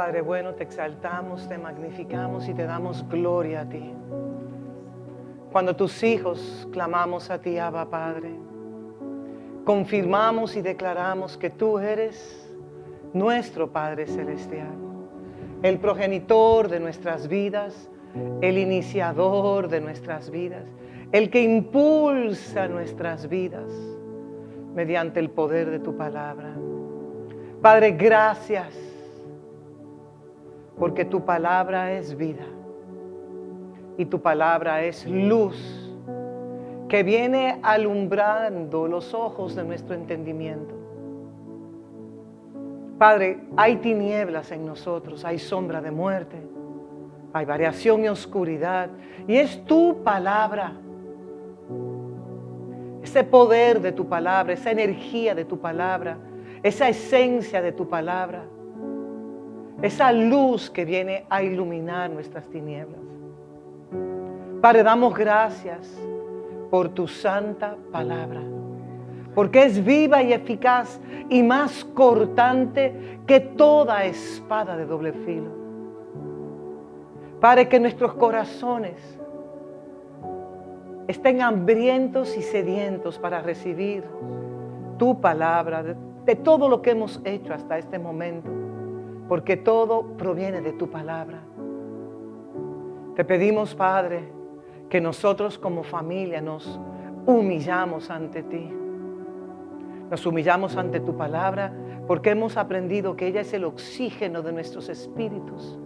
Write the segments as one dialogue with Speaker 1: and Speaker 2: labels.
Speaker 1: Padre bueno, te exaltamos, te magnificamos y te damos gloria a ti. Cuando tus hijos clamamos a ti, Abba Padre, confirmamos y declaramos que tú eres nuestro Padre Celestial, el progenitor de nuestras vidas, el iniciador de nuestras vidas, el que impulsa nuestras vidas mediante el poder de tu palabra. Padre, gracias, porque tu palabra es vida y tu palabra es luz que viene alumbrando los ojos de nuestro entendimiento. Padre, hay tinieblas en nosotros, hay sombra de muerte, hay variación y oscuridad, y es tu palabra, ese poder de tu palabra, esa energía de tu palabra, esa esencia de tu palabra, esa luz que viene a iluminar nuestras tinieblas. Padre, damos gracias por tu santa palabra, porque es viva y eficaz y más cortante que toda espada de doble filo. Padre, que nuestros corazones estén hambrientos y sedientos para recibir tu palabra, de todo lo que hemos hecho hasta este momento, porque todo proviene de tu palabra. Te pedimos, Padre, que nosotros como familia nos humillamos ante ti. Nos humillamos ante tu palabra porque hemos aprendido que ella es el oxígeno de nuestros espíritus.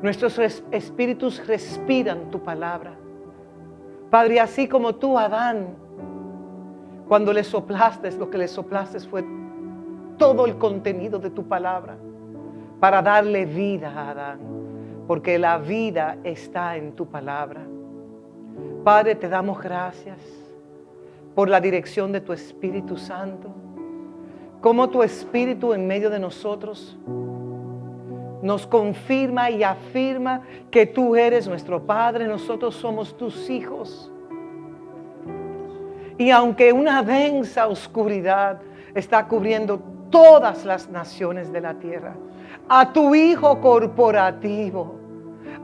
Speaker 1: Nuestros espíritus respiran tu palabra. Padre, así como tú a Adán, cuando le soplaste, lo que le soplaste fue todo el contenido de tu palabra para darle vida a Adán, porque la vida está en tu palabra. Padre, te damos gracias por la dirección de tu Espíritu Santo, como tu Espíritu en medio de nosotros nos confirma y afirma que tú eres nuestro Padre, nosotros somos tus hijos. Y aunque una densa oscuridad está cubriendo todas las naciones de la tierra, a tu Hijo corporativo,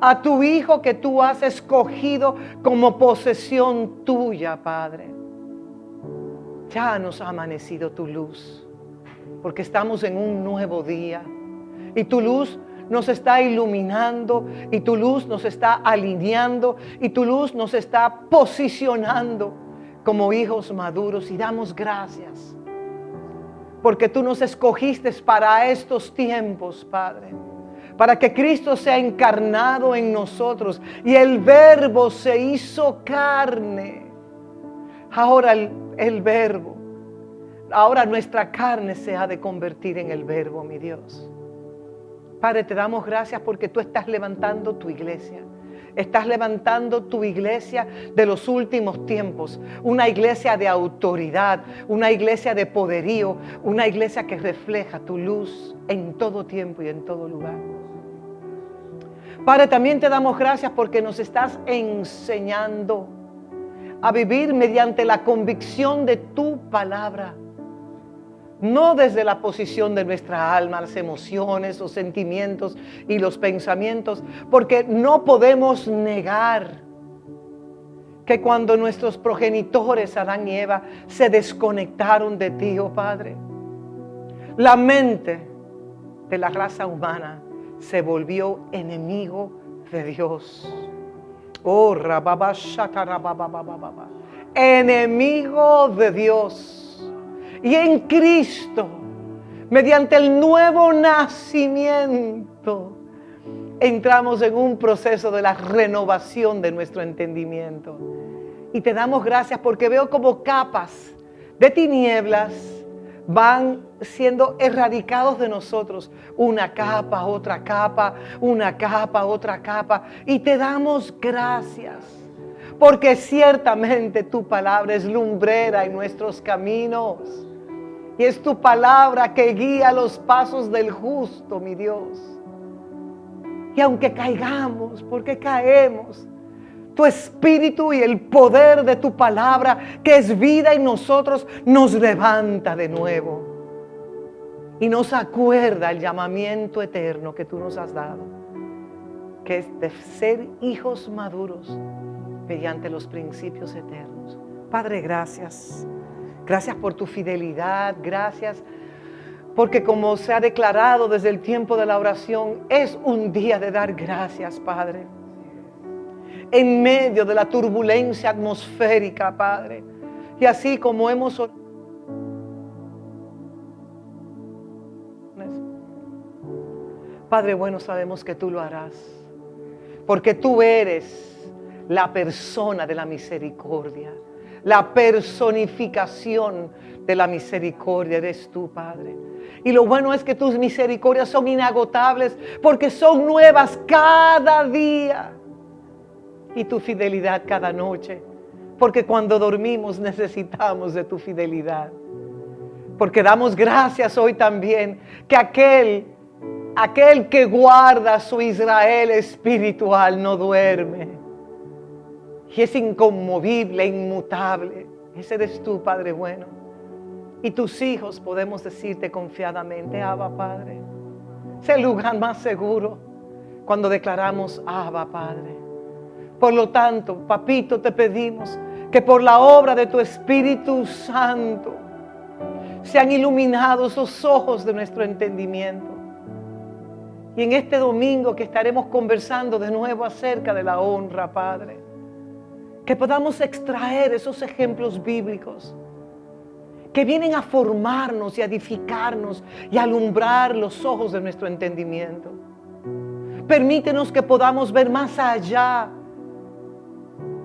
Speaker 1: a tu Hijo que tú has escogido como posesión tuya, Padre, ya nos ha amanecido tu luz, porque estamos en un nuevo día y tu luz nos está iluminando y tu luz nos está alineando y tu luz nos está posicionando como hijos maduros, y damos gracias porque tú nos escogiste para estos tiempos, Padre, para que Cristo sea encarnado en nosotros y el Verbo se hizo carne. Ahora el Verbo, ahora nuestra carne se ha de convertir en el Verbo, mi Dios. Padre, te damos gracias porque tú estás levantando tu iglesia. Estás levantando tu iglesia de los últimos tiempos. Una iglesia de autoridad, una iglesia de poderío, una iglesia que refleja tu luz en todo tiempo y en todo lugar. Padre, también te damos gracias porque nos estás enseñando a vivir mediante la convicción de tu palabra. No desde la posición de nuestra alma, las emociones, los sentimientos y los pensamientos, porque no podemos negar que cuando nuestros progenitores, Adán y Eva, se desconectaron de ti, oh Padre, la mente de la raza humana se volvió enemigo de Dios. Oh, enemigo de Dios. Y en Cristo, mediante el nuevo nacimiento, entramos en un proceso de la renovación de nuestro entendimiento. Y te damos gracias porque veo como capas de tinieblas van siendo erradicados de nosotros. Una capa, otra capa, una capa, otra capa. Y te damos gracias porque ciertamente tu palabra es lumbrera en nuestros caminos. Y es tu palabra que guía los pasos del justo, mi Dios. Y aunque caigamos, porque caemos, tu espíritu y el poder de tu palabra, que es vida en nosotros, nos levanta de nuevo. y nos acuerda el llamamiento eterno que tú nos has dado, que es de ser hijos maduros mediante los principios eternos. Padre, gracias. Gracias por tu fidelidad, gracias porque como se ha declarado desde el tiempo de la oración, es un día de dar gracias, Padre. En medio de la turbulencia atmosférica, Padre. Y así como hemos orado, Padre bueno, sabemos que tú lo harás, porque tú eres la persona de la misericordia, la personificación de la misericordia eres tú, Padre. Y lo bueno es que tus misericordias son inagotables, porque son nuevas cada día, y tu fidelidad cada noche, porque cuando dormimos necesitamos de tu fidelidad, porque damos gracias hoy también que aquel que guarda su Israel espiritual no duerme y es inconmovible, inmutable. Ese eres tú, Padre bueno. Y tus hijos podemos decirte confiadamente, Abba, Padre. Es el lugar más seguro cuando declaramos, Abba, Padre. Por lo tanto, Papito, te pedimos que por la obra de tu Espíritu Santo sean iluminados los ojos de nuestro entendimiento. Y en este domingo que estaremos conversando de nuevo acerca de la honra, Padre, que podamos extraer esos ejemplos bíblicos que vienen a formarnos y a edificarnos y a alumbrar los ojos de nuestro entendimiento. Permítenos que podamos ver más allá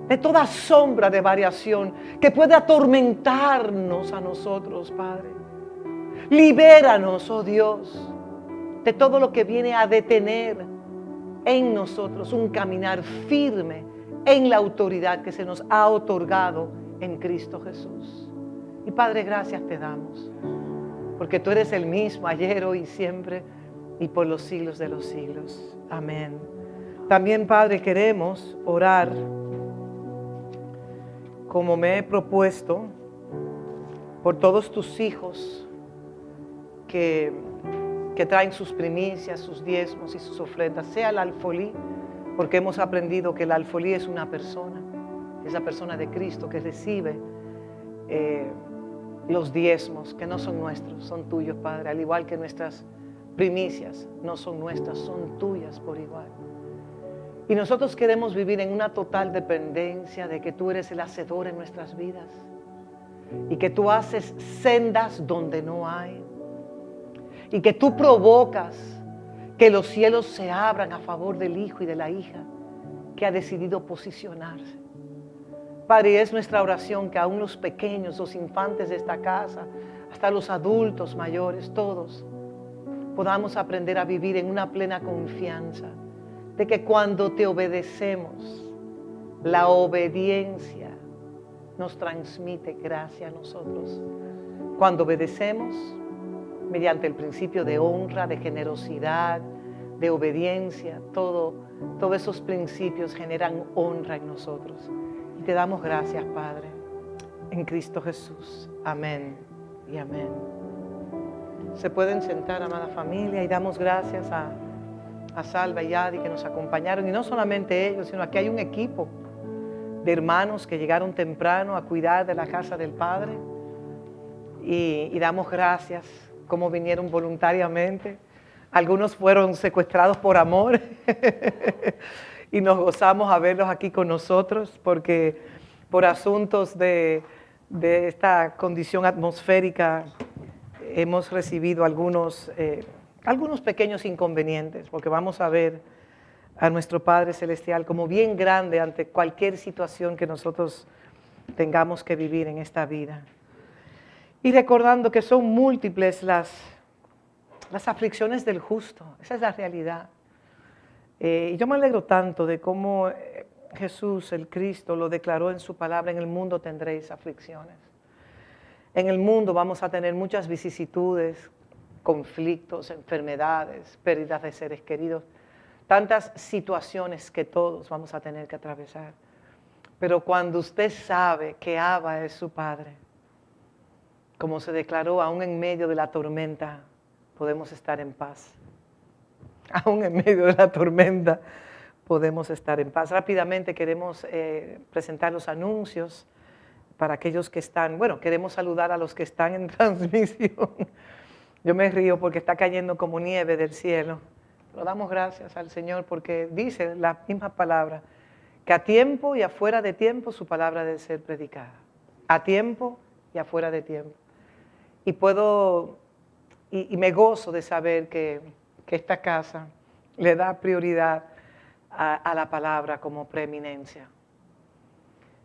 Speaker 1: de toda sombra de variación que puede atormentarnos a nosotros, Padre. Libéranos, oh Dios, de todo lo que viene a detener en nosotros un caminar firme en la autoridad que se nos ha otorgado en Cristo Jesús. Y Padre, gracias te damos, porque tú eres el mismo ayer, hoy y siempre, y por los siglos de los siglos. Amén. También, Padre, queremos orar, como me he propuesto, por todos tus hijos que traen sus primicias, sus diezmos y sus ofrendas, sea el alfolí, porque hemos aprendido que el alfolí es una persona, es la persona de Cristo que recibe los diezmos, que no son nuestros, son tuyos, Padre, al igual que nuestras primicias no son nuestras, son tuyas por igual. Y nosotros queremos vivir en una total dependencia de que tú eres el hacedor en nuestras vidas y que tú haces sendas donde no hay y que tú provocas que los cielos se abran a favor del hijo y de la hija que ha decidido posicionarse. Padre, es nuestra oración que aún los pequeños, los infantes de esta casa, hasta los adultos mayores, todos, podamos aprender a vivir en una plena confianza de que cuando te obedecemos, la obediencia nos transmite gracia a nosotros. Cuando obedecemos, mediante el principio de honra, de generosidad, de obediencia, todos esos principios generan honra en nosotros. Y te damos gracias, Padre, en Cristo Jesús. Amén y amén. Se pueden sentar, amada familia, y damos gracias a Salva y Adi que nos acompañaron. Y no solamente ellos, sino aquí hay un equipo de hermanos que llegaron temprano a cuidar de la casa del Padre. Y damos gracias como vinieron voluntariamente. Algunos fueron secuestrados por amor y nos gozamos a verlos aquí con nosotros porque por asuntos de esta condición atmosférica hemos recibido algunos pequeños inconvenientes, porque vamos a ver a nuestro Padre Celestial como bien grande ante cualquier situación que nosotros tengamos que vivir en esta vida. Y recordando que son múltiples las aflicciones del justo, esa es la realidad. Y yo me alegro tanto de cómo Jesús, el Cristo, lo declaró en su palabra: en el mundo tendréis aflicciones. En el mundo vamos a tener muchas vicisitudes, conflictos, enfermedades, pérdidas de seres queridos, tantas situaciones que todos vamos a tener que atravesar. Pero cuando usted sabe que Abba es su Padre, como se declaró aún en medio de la tormenta, podemos estar en paz. Aún en medio de la tormenta podemos estar en paz. Rápidamente queremos presentar los anuncios para aquellos que están, bueno, queremos saludar a los que están en transmisión. Yo me río porque está cayendo como nieve del cielo. Pero damos gracias al Señor porque dice la misma palabra, que a tiempo y afuera de tiempo su palabra debe ser predicada. A tiempo y afuera de tiempo. Y me gozo de saber que esta casa le da prioridad a la palabra como preeminencia.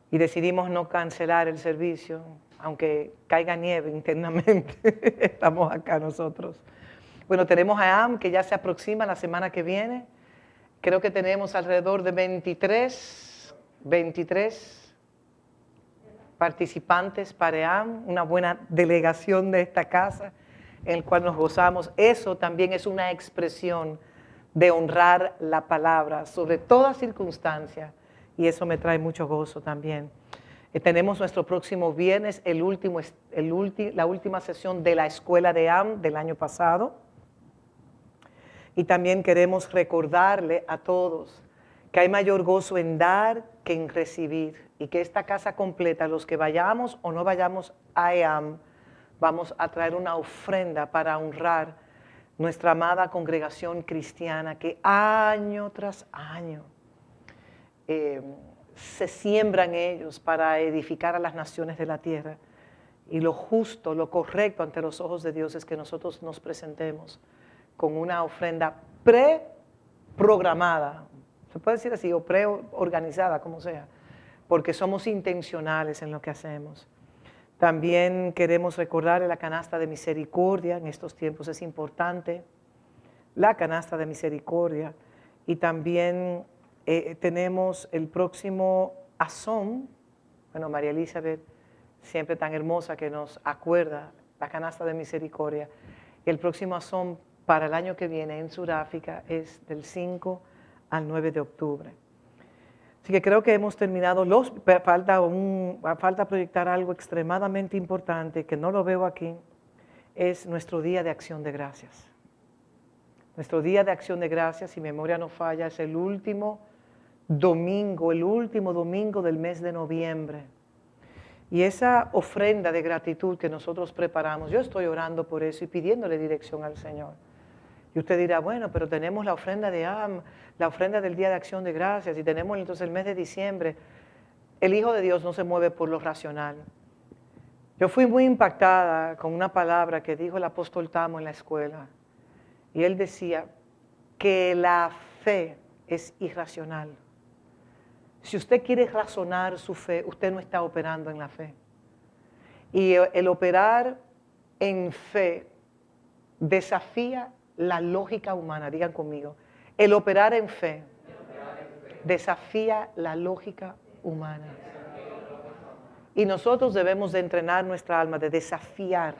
Speaker 1: Y decidimos no cancelar el servicio, aunque caiga nieve internamente, estamos acá nosotros. Bueno, tenemos a AM que ya se aproxima la semana que viene. Creo que tenemos alrededor de 23 participantes para EAM, una buena delegación de esta casa en la cual nos gozamos. Eso también es una expresión de honrar la palabra sobre toda circunstancia y eso me trae mucho gozo también. Tenemos nuestro próximo viernes la última sesión de la escuela de EAM del año pasado y también queremos recordarle a todos que hay mayor gozo en dar que en recibir y que esta casa completa, los que vayamos o no vayamos a EAM, vamos a traer una ofrenda para honrar nuestra amada congregación cristiana que año tras año se siembran ellos para edificar a las naciones de la tierra. Y lo justo, lo correcto ante los ojos de Dios es que nosotros nos presentemos con una ofrenda preprogramada, se puede decir así, o preorganizada, como sea, porque somos intencionales en lo que hacemos. También queremos recordar la canasta de misericordia, en estos tiempos es importante, la canasta de misericordia, y también tenemos el próximo Azón, bueno, María Elizabeth, siempre tan hermosa que nos acuerda la canasta de misericordia, el próximo Azón para el año que viene en Sudáfrica es del 5 al 9 de octubre. Así que creo que hemos terminado. Falta proyectar algo extremadamente importante que no lo veo aquí, es nuestro Día de Acción de Gracias. Nuestro Día de Acción de Gracias, si mi memoria no falla, es el último domingo del mes de noviembre. Y esa ofrenda de gratitud que nosotros preparamos, yo estoy orando por eso y pidiéndole dirección al Señor. Y usted dirá, bueno, pero tenemos la ofrenda de AM, la ofrenda del Día de Acción de Gracias, y tenemos entonces el mes de diciembre. El Hijo de Dios no se mueve por lo racional. Yo fui muy impactada con una palabra que dijo el apóstol Tamo en la escuela. Y él decía que la fe es irracional. Si usted quiere razonar su fe, usted no está operando en la fe. Y el operar en fe desafía la lógica humana. Digan conmigo, el operar en fe desafía la lógica humana. Y nosotros debemos de entrenar nuestra alma, de desafiar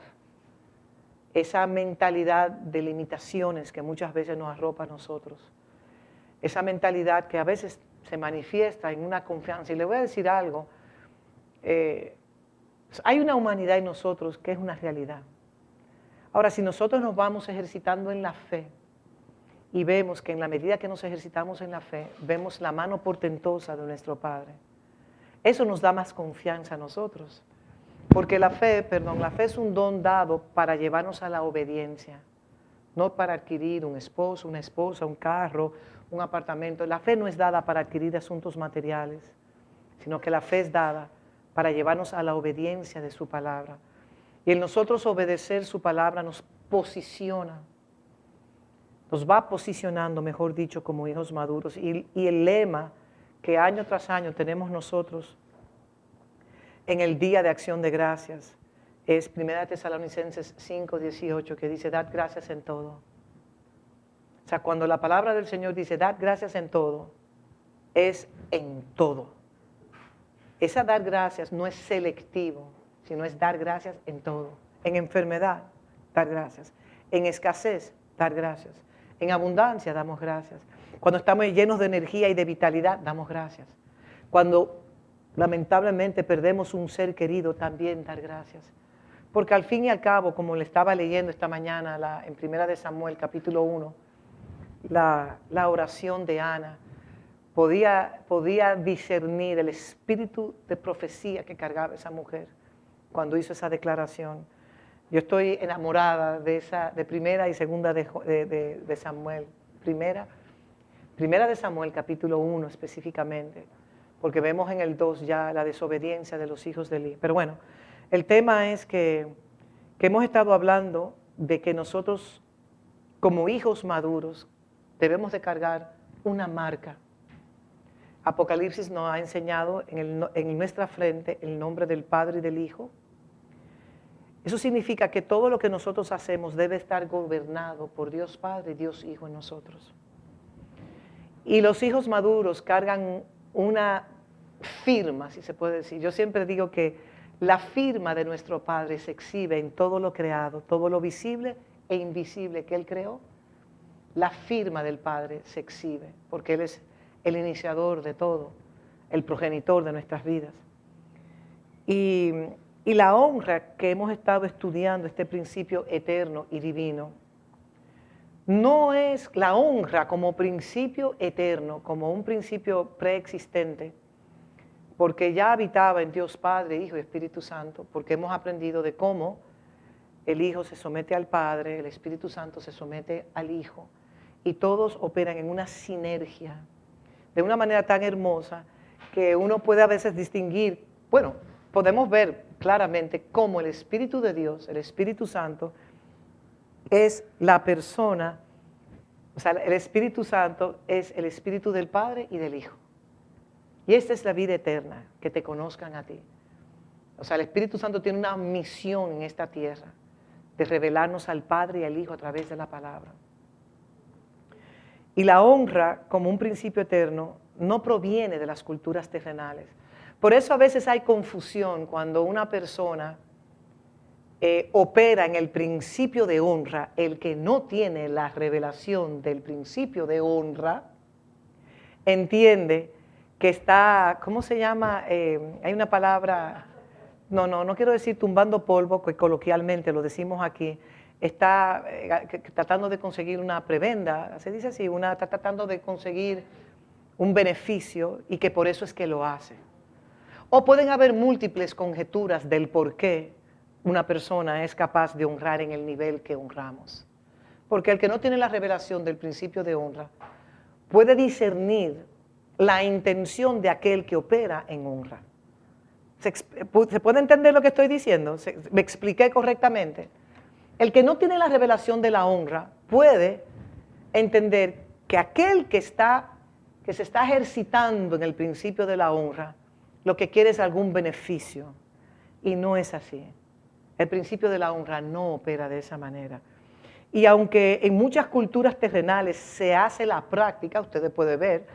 Speaker 1: esa mentalidad de limitaciones que muchas veces nos arropa a nosotros. Esa mentalidad que a veces se manifiesta en una confianza. Y le voy a decir algo, hay una humanidad en nosotros que es una realidad. Ahora, si nosotros nos vamos ejercitando en la fe y vemos que en la medida que nos ejercitamos en la fe, vemos la mano portentosa de nuestro Padre, eso nos da más confianza a nosotros. Porque la fe es un don dado para llevarnos a la obediencia, no para adquirir un esposo, una esposa, un carro, un apartamento. La fe no es dada para adquirir asuntos materiales, sino que la fe es dada para llevarnos a la obediencia de su palabra. Y en nosotros obedecer su palabra nos posiciona, nos va posicionando, mejor dicho, como hijos maduros. Y el lema que año tras año tenemos nosotros en el Día de Acción de Gracias es 1 Tesalonicenses 5:18, que dice, dad gracias en todo. O sea, cuando la palabra del Señor dice, dad gracias en todo, es en todo. Esa dar gracias no es selectivo, sino es dar gracias en todo. En enfermedad, dar gracias. En escasez, dar gracias. En abundancia, damos gracias. Cuando estamos llenos de energía y de vitalidad, damos gracias. Cuando lamentablemente perdemos un ser querido, también dar gracias. Porque al fin y al cabo, como le estaba leyendo esta mañana en Primera de Samuel, capítulo 1, la oración de Ana podía discernir el espíritu de profecía que cargaba esa mujer cuando hizo esa declaración. Yo estoy enamorada de Primera y Segunda de Samuel. Primera de Samuel, capítulo 1 específicamente, porque vemos en el 2 ya la desobediencia de los hijos de Eli. Pero bueno, el tema es que hemos estado hablando de que nosotros, como hijos maduros, debemos de cargar una marca. Apocalipsis nos ha enseñado en nuestra frente el nombre del Padre y del Hijo. Eso significa que todo lo que nosotros hacemos debe estar gobernado por Dios Padre y Dios Hijo en nosotros. Y los hijos maduros cargan una firma, si se puede decir. Yo siempre digo que la firma de nuestro Padre se exhibe en todo lo creado, todo lo visible e invisible que Él creó. La firma del Padre se exhibe porque Él es el iniciador de todo, el progenitor de nuestras vidas. Y la honra que hemos estado estudiando, este principio eterno y divino, no es la honra como principio eterno, como un principio preexistente, porque ya habitaba en Dios Padre, Hijo y Espíritu Santo, porque hemos aprendido de cómo el Hijo se somete al Padre, el Espíritu Santo se somete al Hijo, y todos operan en una sinergia, de una manera tan hermosa que uno puede a veces distinguir, bueno, podemos ver claramente cómo el Espíritu de Dios, el Espíritu Santo, es la persona, o sea, el Espíritu Santo es el Espíritu del Padre y del Hijo. Y esta es la vida eterna, que te conozcan a ti. O sea, el Espíritu Santo tiene una misión en esta tierra de revelarnos al Padre y al Hijo a través de la palabra. Y la honra, como un principio eterno, no proviene de las culturas terrenales. Por eso a veces hay confusión cuando una persona opera en el principio de honra. El que no tiene la revelación del principio de honra, entiende que está, ¿cómo se llama? Hay una palabra, no quiero decir tumbando polvo, que coloquialmente lo decimos aquí, está tratando de conseguir una prebenda, se dice así, está tratando de conseguir un beneficio y que por eso es que lo hace. O pueden haber múltiples conjeturas del por qué una persona es capaz de honrar en el nivel que honramos. Porque el que no tiene la revelación del principio de honra puede discernir la intención de aquel que opera en honra. ¿Se puede entender lo que estoy diciendo? ¿Me expliqué correctamente? El que no tiene la revelación de la honra puede entender que aquel que se está ejercitando en el principio de la honra, lo que quiere es algún beneficio. Y no es así. El principio de la honra no opera de esa manera. Y aunque en muchas culturas terrenales se hace la práctica, ustedes pueden ver,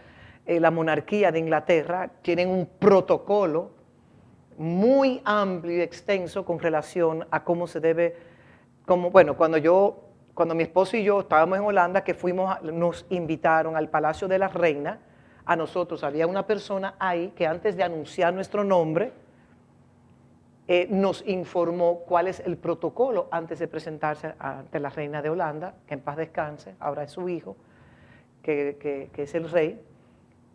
Speaker 1: la monarquía de Inglaterra tienen un protocolo muy amplio y extenso con relación a cómo se debe, cuando mi esposo y yo estábamos en Holanda, que nos invitaron al Palacio de la Reina, a nosotros había una persona ahí que antes de anunciar nuestro nombre, nos informó cuál es el protocolo antes de presentarse ante la reina de Holanda, que en paz descanse, ahora es su hijo, que es el rey.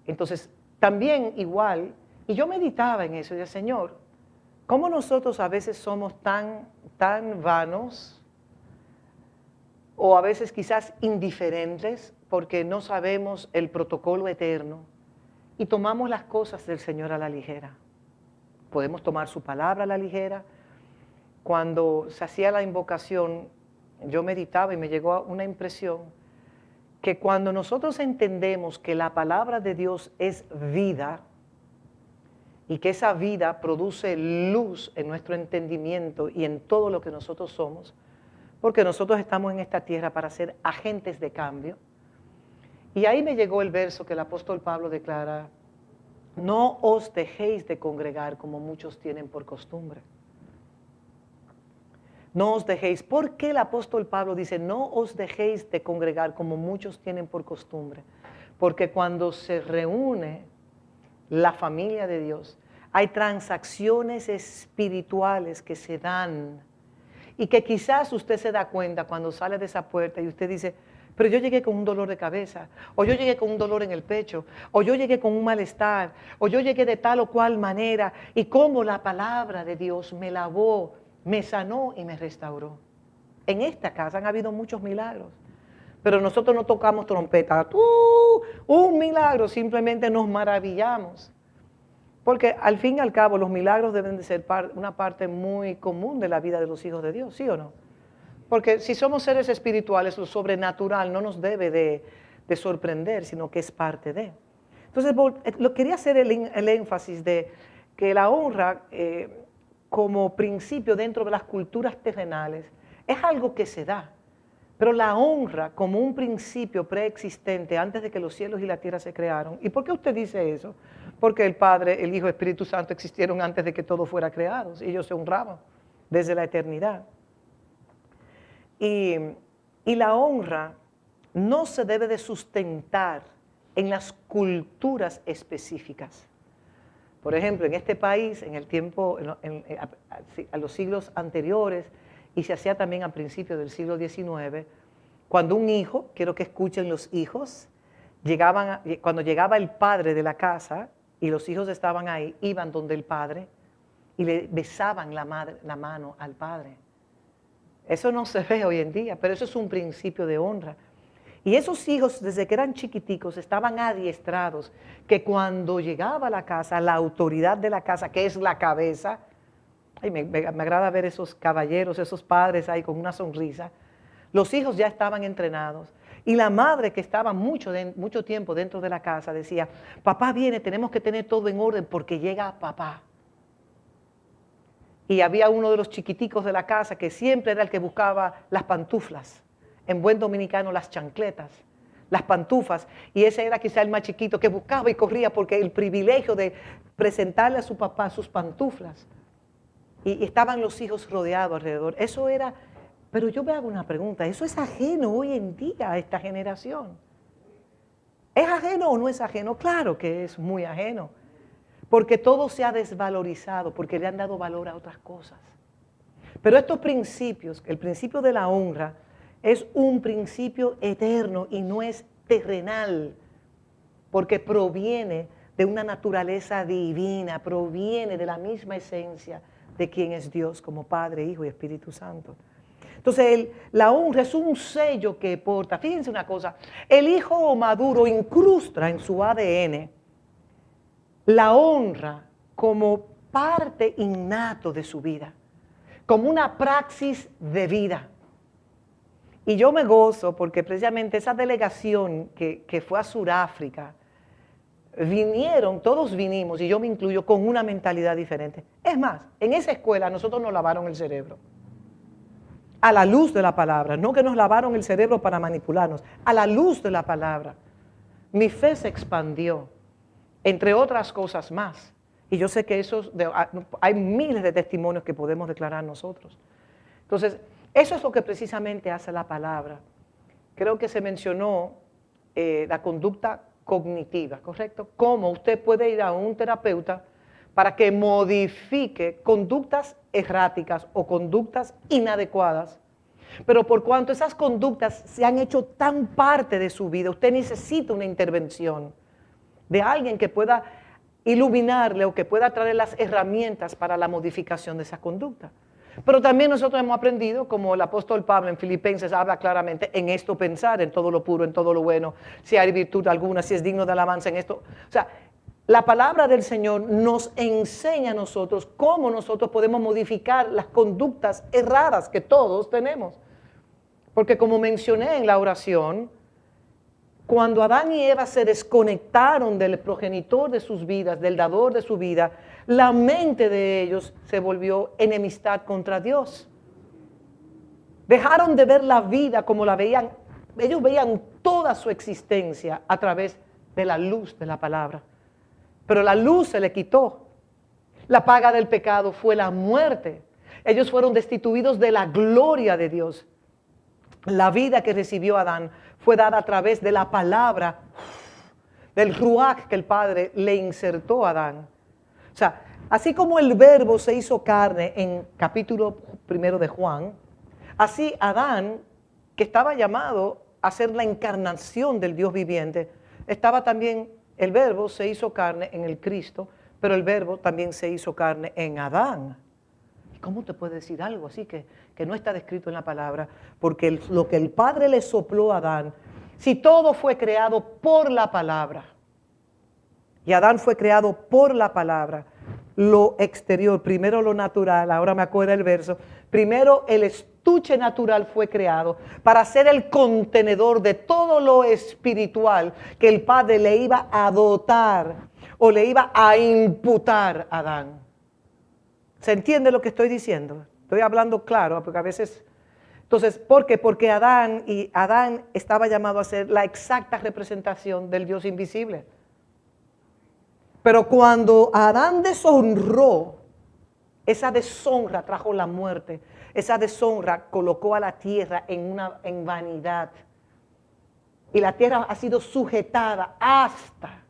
Speaker 1: Entonces, también igual, y yo meditaba en eso, y decía, Señor, ¿cómo nosotros a veces somos tan vanos, o a veces quizás indiferentes, porque no sabemos el protocolo eterno, y tomamos las cosas del Señor a la ligera? Podemos tomar su palabra a la ligera. Cuando se hacía la invocación, yo meditaba y me llegó una impresión que cuando nosotros entendemos que la palabra de Dios es vida y que esa vida produce luz en nuestro entendimiento y en todo lo que nosotros somos, porque nosotros estamos en esta tierra para ser agentes de cambio. Y ahí me llegó el verso que el apóstol Pablo declara: no os dejéis de congregar como muchos tienen por costumbre. No os dejéis. ¿Por qué el apóstol Pablo dice no os dejéis de congregar como muchos tienen por costumbre? Porque cuando se reúne la familia de Dios, hay transacciones espirituales que se dan y que quizás usted se da cuenta cuando sale de esa puerta y usted dice, pero yo llegué con un dolor de cabeza, o yo llegué con un dolor en el pecho, o yo llegué con un malestar, o yo llegué de tal o cual manera, y cómo la palabra de Dios me lavó, me sanó y me restauró. En esta casa han habido muchos milagros, pero nosotros no tocamos trompeta, un milagro, simplemente nos maravillamos. Porque al fin y al cabo los milagros deben de ser una parte muy común de la vida de los hijos de Dios, ¿sí o no? Porque si somos seres espirituales, lo sobrenatural no nos debe de sorprender, sino que es parte de. Entonces, quería hacer el énfasis de que la honra como principio dentro de las culturas terrenales es algo que se da. Pero la honra como un principio preexistente antes de que los cielos y la tierra se crearon. ¿Y por qué usted dice eso? Porque el Padre, el Hijo y el Espíritu Santo existieron antes de que todo fuera creado. Y ellos se honraban desde la eternidad. Y la honra no se debe de sustentar en las culturas específicas. Por ejemplo, en este país, en el tiempo, a los siglos anteriores, y se hacía también a principios del siglo XIX, cuando un hijo, quiero que escuchen los hijos, cuando llegaba el padre de la casa y los hijos estaban ahí, iban donde el padre y le besaban la mano al padre. Eso no se ve hoy en día, pero eso es un principio de honra. Y esos hijos, desde que eran chiquiticos, estaban adiestrados que cuando llegaba a la casa, la autoridad de la casa, que es la cabeza, ay, me agrada ver esos caballeros, esos padres ahí con una sonrisa, los hijos ya estaban entrenados. Y la madre, que estaba mucho tiempo dentro de la casa, decía, papá viene, tenemos que tener todo en orden porque llega papá. Y había uno de los chiquiticos de la casa que siempre era el que buscaba las pantuflas, en buen dominicano las chancletas, las pantufas, y ese era quizá el más chiquito que buscaba y corría porque el privilegio de presentarle a su papá sus pantuflas, y estaban los hijos rodeados alrededor. Eso era, pero yo me hago una pregunta, ¿eso es ajeno hoy en día a esta generación? ¿Es ajeno o no es ajeno? Claro que es muy ajeno. Porque todo se ha desvalorizado, porque le han dado valor a otras cosas. Pero estos principios, el principio de la honra, es un principio eterno y no es terrenal, porque proviene de una naturaleza divina, proviene de la misma esencia de quien es Dios, como Padre, Hijo y Espíritu Santo. Entonces, la honra es un sello que porta. Fíjense una cosa, el hijo maduro incrusta en su ADN la honra como parte innato de su vida, como una praxis de vida. Y yo me gozo porque precisamente esa delegación que fue a Sudáfrica, todos vinimos, y yo me incluyo, con una mentalidad diferente. Es más, en esa escuela nosotros nos lavaron el cerebro, a la luz de la palabra, no que nos lavaron el cerebro para manipularnos, a la luz de la palabra. Mi fe se expandió, entre otras cosas más. Y yo sé que hay miles de testimonios que podemos declarar nosotros. Entonces, eso es lo que precisamente hace la palabra. Creo que se mencionó la conducta cognitiva, ¿correcto? Cómo usted puede ir a un terapeuta para que modifique conductas erráticas o conductas inadecuadas. Pero por cuanto esas conductas se han hecho tan parte de su vida, usted necesita una intervención de alguien que pueda iluminarle o que pueda traer las herramientas para la modificación de esa conducta. Pero también nosotros hemos aprendido, como el apóstol Pablo en Filipenses habla claramente, en esto pensar, en todo lo puro, en todo lo bueno, si hay virtud alguna, si es digno de alabanza en esto. O sea, la palabra del Señor nos enseña a nosotros cómo nosotros podemos modificar las conductas erradas que todos tenemos. Porque como mencioné en la oración, cuando Adán y Eva se desconectaron del progenitor de sus vidas, del dador de su vida, la mente de ellos se volvió enemistad contra Dios. Dejaron de ver la vida como la veían. Ellos veían toda su existencia a través de la luz de la palabra. Pero la luz se le quitó. La paga del pecado fue la muerte. Ellos fueron destituidos de la gloria de Dios. La vida que recibió Adán fue dada a través de la palabra, del ruach que el Padre le insertó a Adán. O sea, así como el verbo se hizo carne en capítulo 1 de Juan, Así Adán, que estaba llamado a ser la encarnación del Dios viviente, estaba también, el Verbo se hizo carne en el Cristo, pero el Verbo también se hizo carne en Adán. ¿Cómo te puede decir algo así que no está descrito en la palabra? Porque lo que el Padre le sopló a Adán, si todo fue creado por la palabra, y Adán fue creado por la palabra, lo exterior, primero lo natural, ahora me acuerdo el verso, primero el estuche natural fue creado para ser el contenedor de todo lo espiritual que el Padre le iba a dotar o le iba a imputar a Adán. ¿Se entiende lo que estoy diciendo? Estoy hablando claro, porque a veces... Entonces, ¿por qué? Porque Adán estaba llamado a ser la exacta representación del Dios invisible. Pero cuando Adán deshonró, esa deshonra trajo la muerte. Esa deshonra colocó a la tierra en vanidad. Y la tierra ha sido sujetada hasta...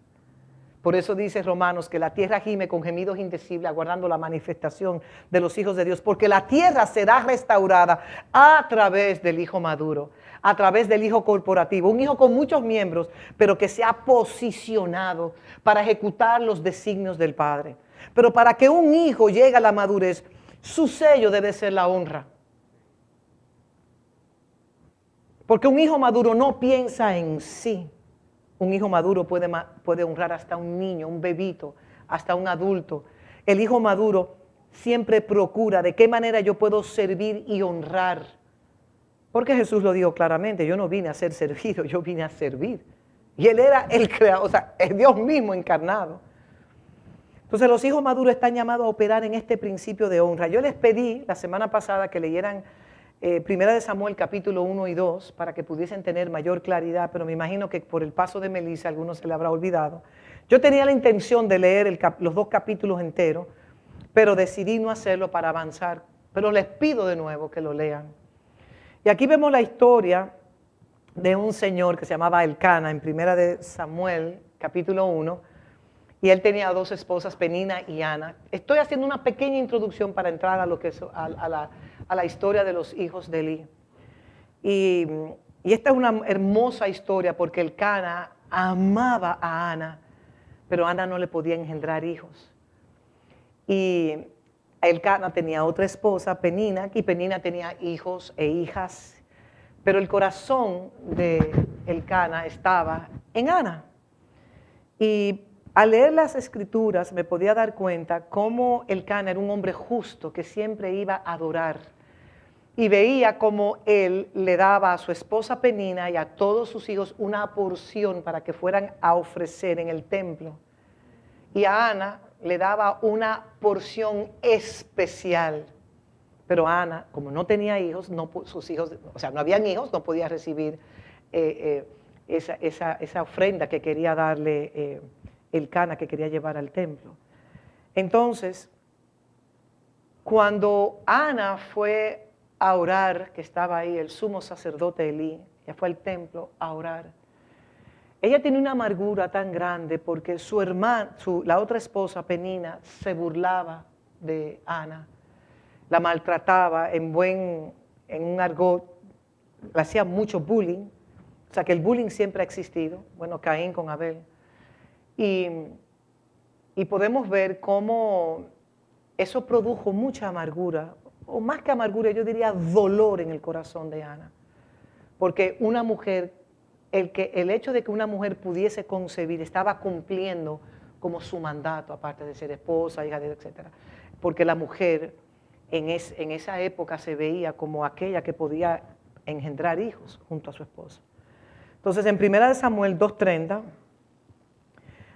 Speaker 1: Por eso dice Romanos que la tierra gime con gemidos indecibles, aguardando la manifestación de los hijos de Dios, porque la tierra será restaurada a través del Hijo maduro, a través del Hijo corporativo, un Hijo con muchos miembros, pero que se ha posicionado para ejecutar los designios del Padre. Pero para que un hijo llegue a la madurez, su sello debe ser la honra. Porque un hijo maduro no piensa en sí. Un hijo maduro puede honrar hasta un niño, un bebito, hasta un adulto. El hijo maduro siempre procura de qué manera yo puedo servir y honrar. Porque Jesús lo dijo claramente, yo no vine a ser servido, yo vine a servir. Y Él era el creador, o sea, es Dios mismo encarnado. Entonces los hijos maduros están llamados a operar en este principio de honra. Yo les pedí la semana pasada que leyeran Primera de Samuel capítulo 1 y 2 para que pudiesen tener mayor claridad, pero me imagino que por el paso de Melissa a algunos se le habrá olvidado. Yo tenía la intención de leer los 2 capítulos enteros, pero decidí no hacerlo para avanzar. Pero les pido de nuevo que lo lean. Y aquí vemos la historia de un señor que se llamaba Elcana en Primera de Samuel capítulo 1, y él tenía 2 esposas, Penina y Ana. Estoy haciendo una pequeña introducción para entrar a lo que es a la historia de los hijos de Eli. Y esta es una hermosa historia porque Elcana amaba a Ana, pero Ana no le podía engendrar hijos. Y Elcana tenía otra esposa, Penina, y Penina tenía hijos e hijas, pero el corazón de Elcana estaba en Ana. Y al leer las escrituras me podía dar cuenta cómo Elcana era un hombre justo que siempre iba a adorar. Y veía cómo él le daba a su esposa Penina y a todos sus hijos una porción para que fueran a ofrecer en el templo. Y a Ana le daba una porción especial. Pero Ana, como no tenía hijos, sus hijos, o sea, no habían hijos, no podía recibir esa ofrenda que quería darle Elcana, que quería llevar al templo. Entonces, cuando Ana fue a orar, que estaba ahí el sumo sacerdote Elí, ella fue al templo a orar. Ella tenía una amargura tan grande porque su hermana, la otra esposa, Penina, se burlaba de Ana, la maltrataba en un argot, le hacía mucho bullying, o sea que el bullying siempre ha existido, bueno, Caín con Abel. Y podemos ver cómo eso produjo mucha amargura, o más que amargura, yo diría dolor en el corazón de Ana. Porque una mujer, el hecho de que una mujer pudiese concebir, estaba cumpliendo como su mandato, aparte de ser esposa, hija de etc. Porque la mujer en esa época se veía como aquella que podía engendrar hijos junto a su esposo. Entonces, en 1 Samuel 2:30,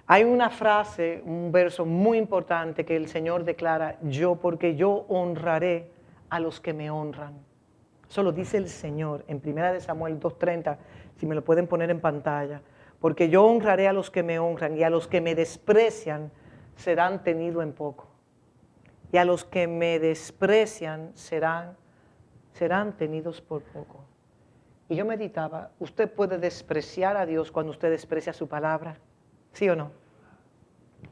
Speaker 1: hay una frase, un verso muy importante que el Señor declara, porque yo honraré a los que me honran. Eso lo dice el Señor en 1 Samuel 2:30, si me lo pueden poner en pantalla. Porque yo honraré a los que me honran y a los que me desprecian serán tenidos en poco. Y a los que me desprecian serán tenidos por poco. Y yo meditaba, ¿usted puede despreciar a Dios cuando usted desprecia su palabra? ¿Sí o no?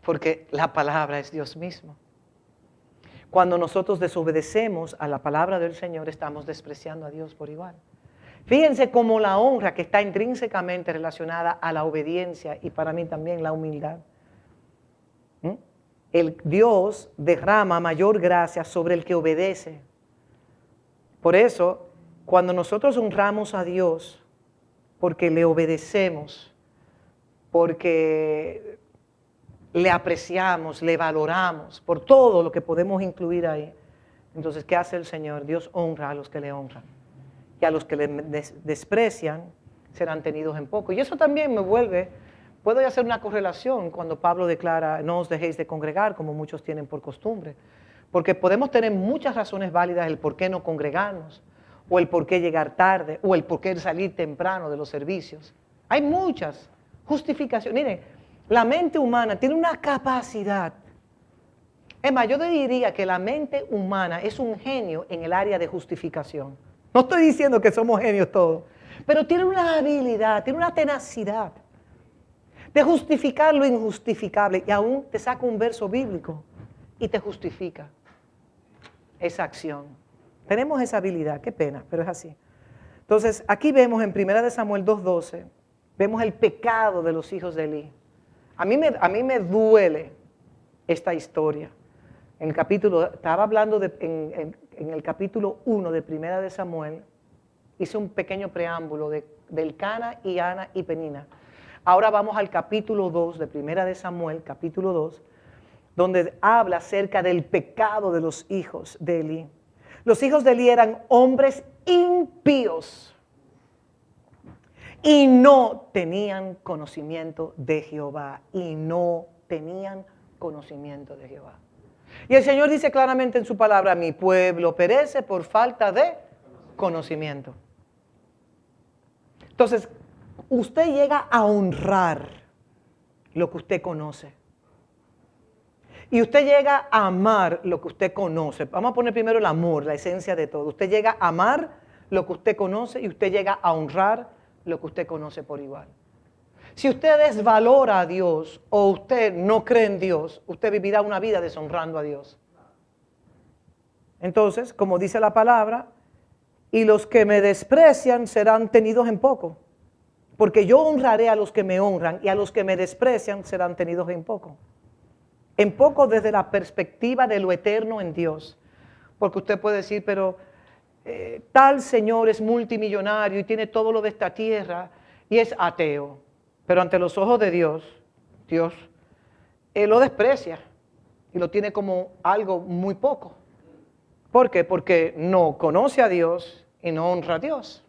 Speaker 1: Porque la palabra es Dios mismo. Cuando nosotros desobedecemos a la palabra del Señor, estamos despreciando a Dios por igual. Fíjense cómo la honra, que está intrínsecamente relacionada a la obediencia y para mí también la humildad. El Dios derrama mayor gracia sobre el que obedece. Por eso, cuando nosotros honramos a Dios, porque le obedecemos, porque le apreciamos, le valoramos, por todo lo que podemos incluir ahí, entonces, ¿qué hace el Señor? Dios honra a los que le honran. Y a los que le desprecian serán tenidos en poco. Y eso también me vuelve, puedo hacer una correlación cuando Pablo declara, no os dejéis de congregar como muchos tienen por costumbre. Porque podemos tener muchas razones válidas el por qué no congregarnos, o el por qué llegar tarde, o el por qué salir temprano de los servicios. Hay muchas justificaciones. Miren, la mente humana tiene una capacidad. Es más, yo diría que la mente humana es un genio en el área de justificación. No estoy diciendo que somos genios todos, pero tiene una habilidad, tiene una tenacidad de justificar lo injustificable. Y aún te saca un verso bíblico y te justifica esa acción. Tenemos esa habilidad, qué pena, pero es así. Entonces, aquí vemos en 1 Samuel 2:12, vemos el pecado de los hijos de Elí. A mí me duele esta historia. En el capítulo, estaba hablando en el capítulo 1 de 1 de Samuel, hice un pequeño preámbulo de Elcana y Ana y Penina. Ahora vamos al capítulo 2 de 1 de Samuel, capítulo 2, donde habla acerca del pecado de los hijos de Elí. Los hijos de Elí eran hombres impíos y no tenían conocimiento de Jehová. Y no tenían conocimiento de Jehová. Y el Señor dice claramente en su palabra, mi pueblo perece por falta de conocimiento. Entonces, usted llega a honrar lo que usted conoce. Y usted llega a amar lo que usted conoce. Vamos a poner primero el amor, la esencia de todo. Usted llega a amar lo que usted conoce y usted llega a honrar lo que usted conoce por igual. Si usted desvalora a Dios o usted no cree en Dios, usted vivirá una vida deshonrando a Dios. Entonces, como dice la palabra, y los que me desprecian serán tenidos en poco. Porque yo honraré a los que me honran y a los que me desprecian serán tenidos en poco. En poco desde la perspectiva de lo eterno en Dios. Porque usted puede decir, pero tal señor es multimillonario y tiene todo lo de esta tierra y es ateo. Pero ante los ojos de Dios, Él lo desprecia y lo tiene como algo muy poco. ¿Por qué? Porque no conoce a Dios y no honra a Dios.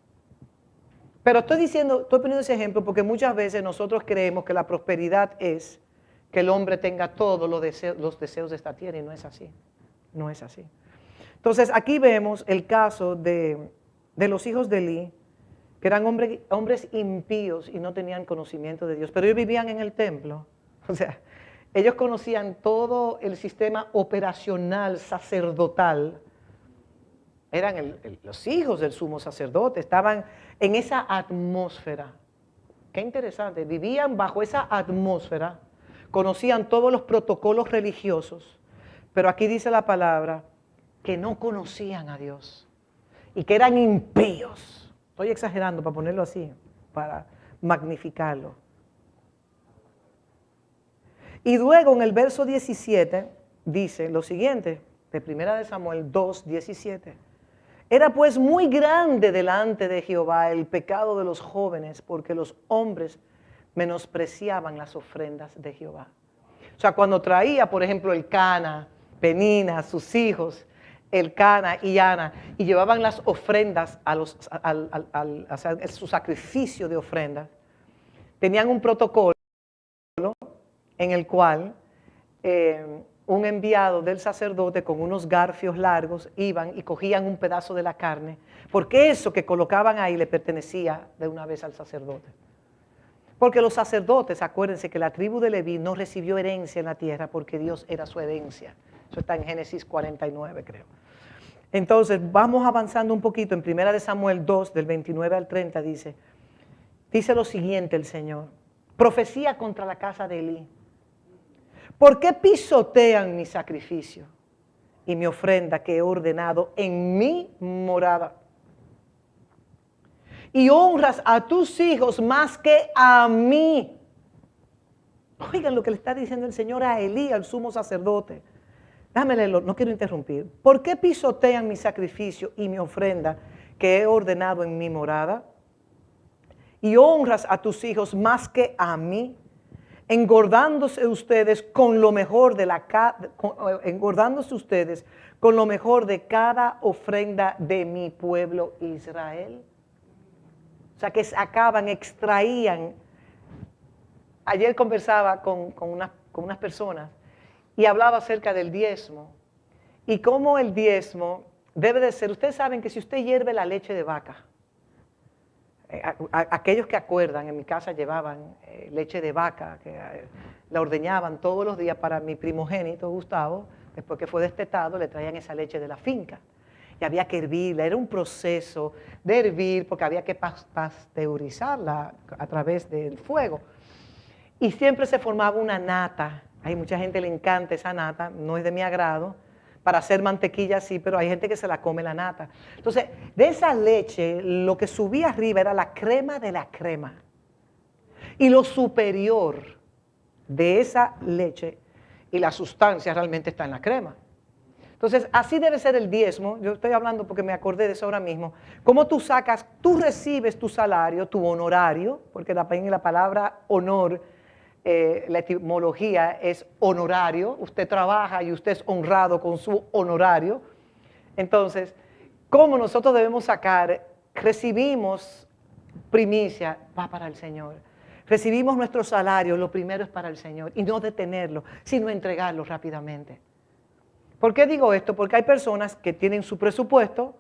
Speaker 1: Pero estoy poniendo ese ejemplo porque muchas veces nosotros creemos que la prosperidad es que el hombre tenga todos los deseos de esta tierra y no es así. No es así. Entonces aquí vemos el caso de los hijos de Elí, que eran hombres impíos y no tenían conocimiento de Dios, pero ellos vivían en el templo. O sea, ellos conocían todo el sistema operacional sacerdotal. Eran los hijos del sumo sacerdote, estaban en esa atmósfera. Qué interesante, vivían bajo esa atmósfera, conocían todos los protocolos religiosos, pero aquí dice la palabra que no conocían a Dios y que eran impíos. Estoy exagerando para ponerlo así, para magnificarlo. Y luego en el verso 17 dice lo siguiente, de 1 de Samuel 2:17. Era pues muy grande delante de Jehová el pecado de los jóvenes, porque los hombres menospreciaban las ofrendas de Jehová. O sea, cuando traía, por ejemplo, Elcana, Penina, sus hijos, Elcana y Ana, y llevaban las ofrendas a su sacrificio de ofrendas, tenían un protocolo en el cual un enviado del sacerdote con unos garfios largos iban y cogían un pedazo de la carne, porque eso que colocaban ahí le pertenecía de una vez al sacerdote. Porque los sacerdotes, acuérdense que la tribu de Leví no recibió herencia en la tierra porque Dios era su herencia. Eso está en Génesis 49, creo. Entonces, vamos avanzando un poquito. En 1 de Samuel 2, del 29 al 30, dice lo siguiente el Señor. Profecía contra la casa de Elí. ¿Por qué pisotean mi sacrificio y mi ofrenda que he ordenado en mi morada. Y honras a tus hijos más que a mí. Oigan lo que le está diciendo el Señor a Elí, al sumo sacerdote. Déjame leerlo, no quiero interrumpir. ¿Por qué pisotean mi sacrificio y mi ofrenda que he ordenado en mi morada? Y honras a tus hijos más que a mí, engordándose ustedes con lo mejor de cada ofrenda de mi pueblo Israel. O sea, que sacaban, extraían. Ayer conversaba con unas personas y hablaba acerca del diezmo y cómo el diezmo debe de ser. Ustedes saben que si usted hierve la leche de vaca, aquellos que acuerdan, en mi casa llevaban leche de vaca, que la ordeñaban todos los días para mi primogénito Gustavo, después que fue destetado le traían esa leche de la finca. Y había que hervirla, era un proceso de hervir porque había que pasteurizarla a través del fuego. Y siempre se formaba una nata. Hay mucha gente que le encanta esa nata, no es de mi agrado. Para hacer mantequilla sí, pero hay gente que se la come la nata. Entonces, de esa leche, lo que subía arriba era la crema de la crema. Y lo superior de esa leche y la sustancia realmente está en la crema. Entonces, así debe ser el diezmo. Yo estoy hablando porque me acordé de eso ahora mismo. Cómo tú recibes tu salario, tu honorario, porque en la palabra honor, la etimología es honorario. Usted trabaja y usted es honrado con su honorario. Entonces, ¿cómo nosotros debemos sacar? Recibimos primicia, va para el Señor. Recibimos nuestro salario, lo primero es para el Señor. Y no detenerlo, sino entregarlo rápidamente. ¿Por qué digo esto? Porque hay personas que tienen su presupuesto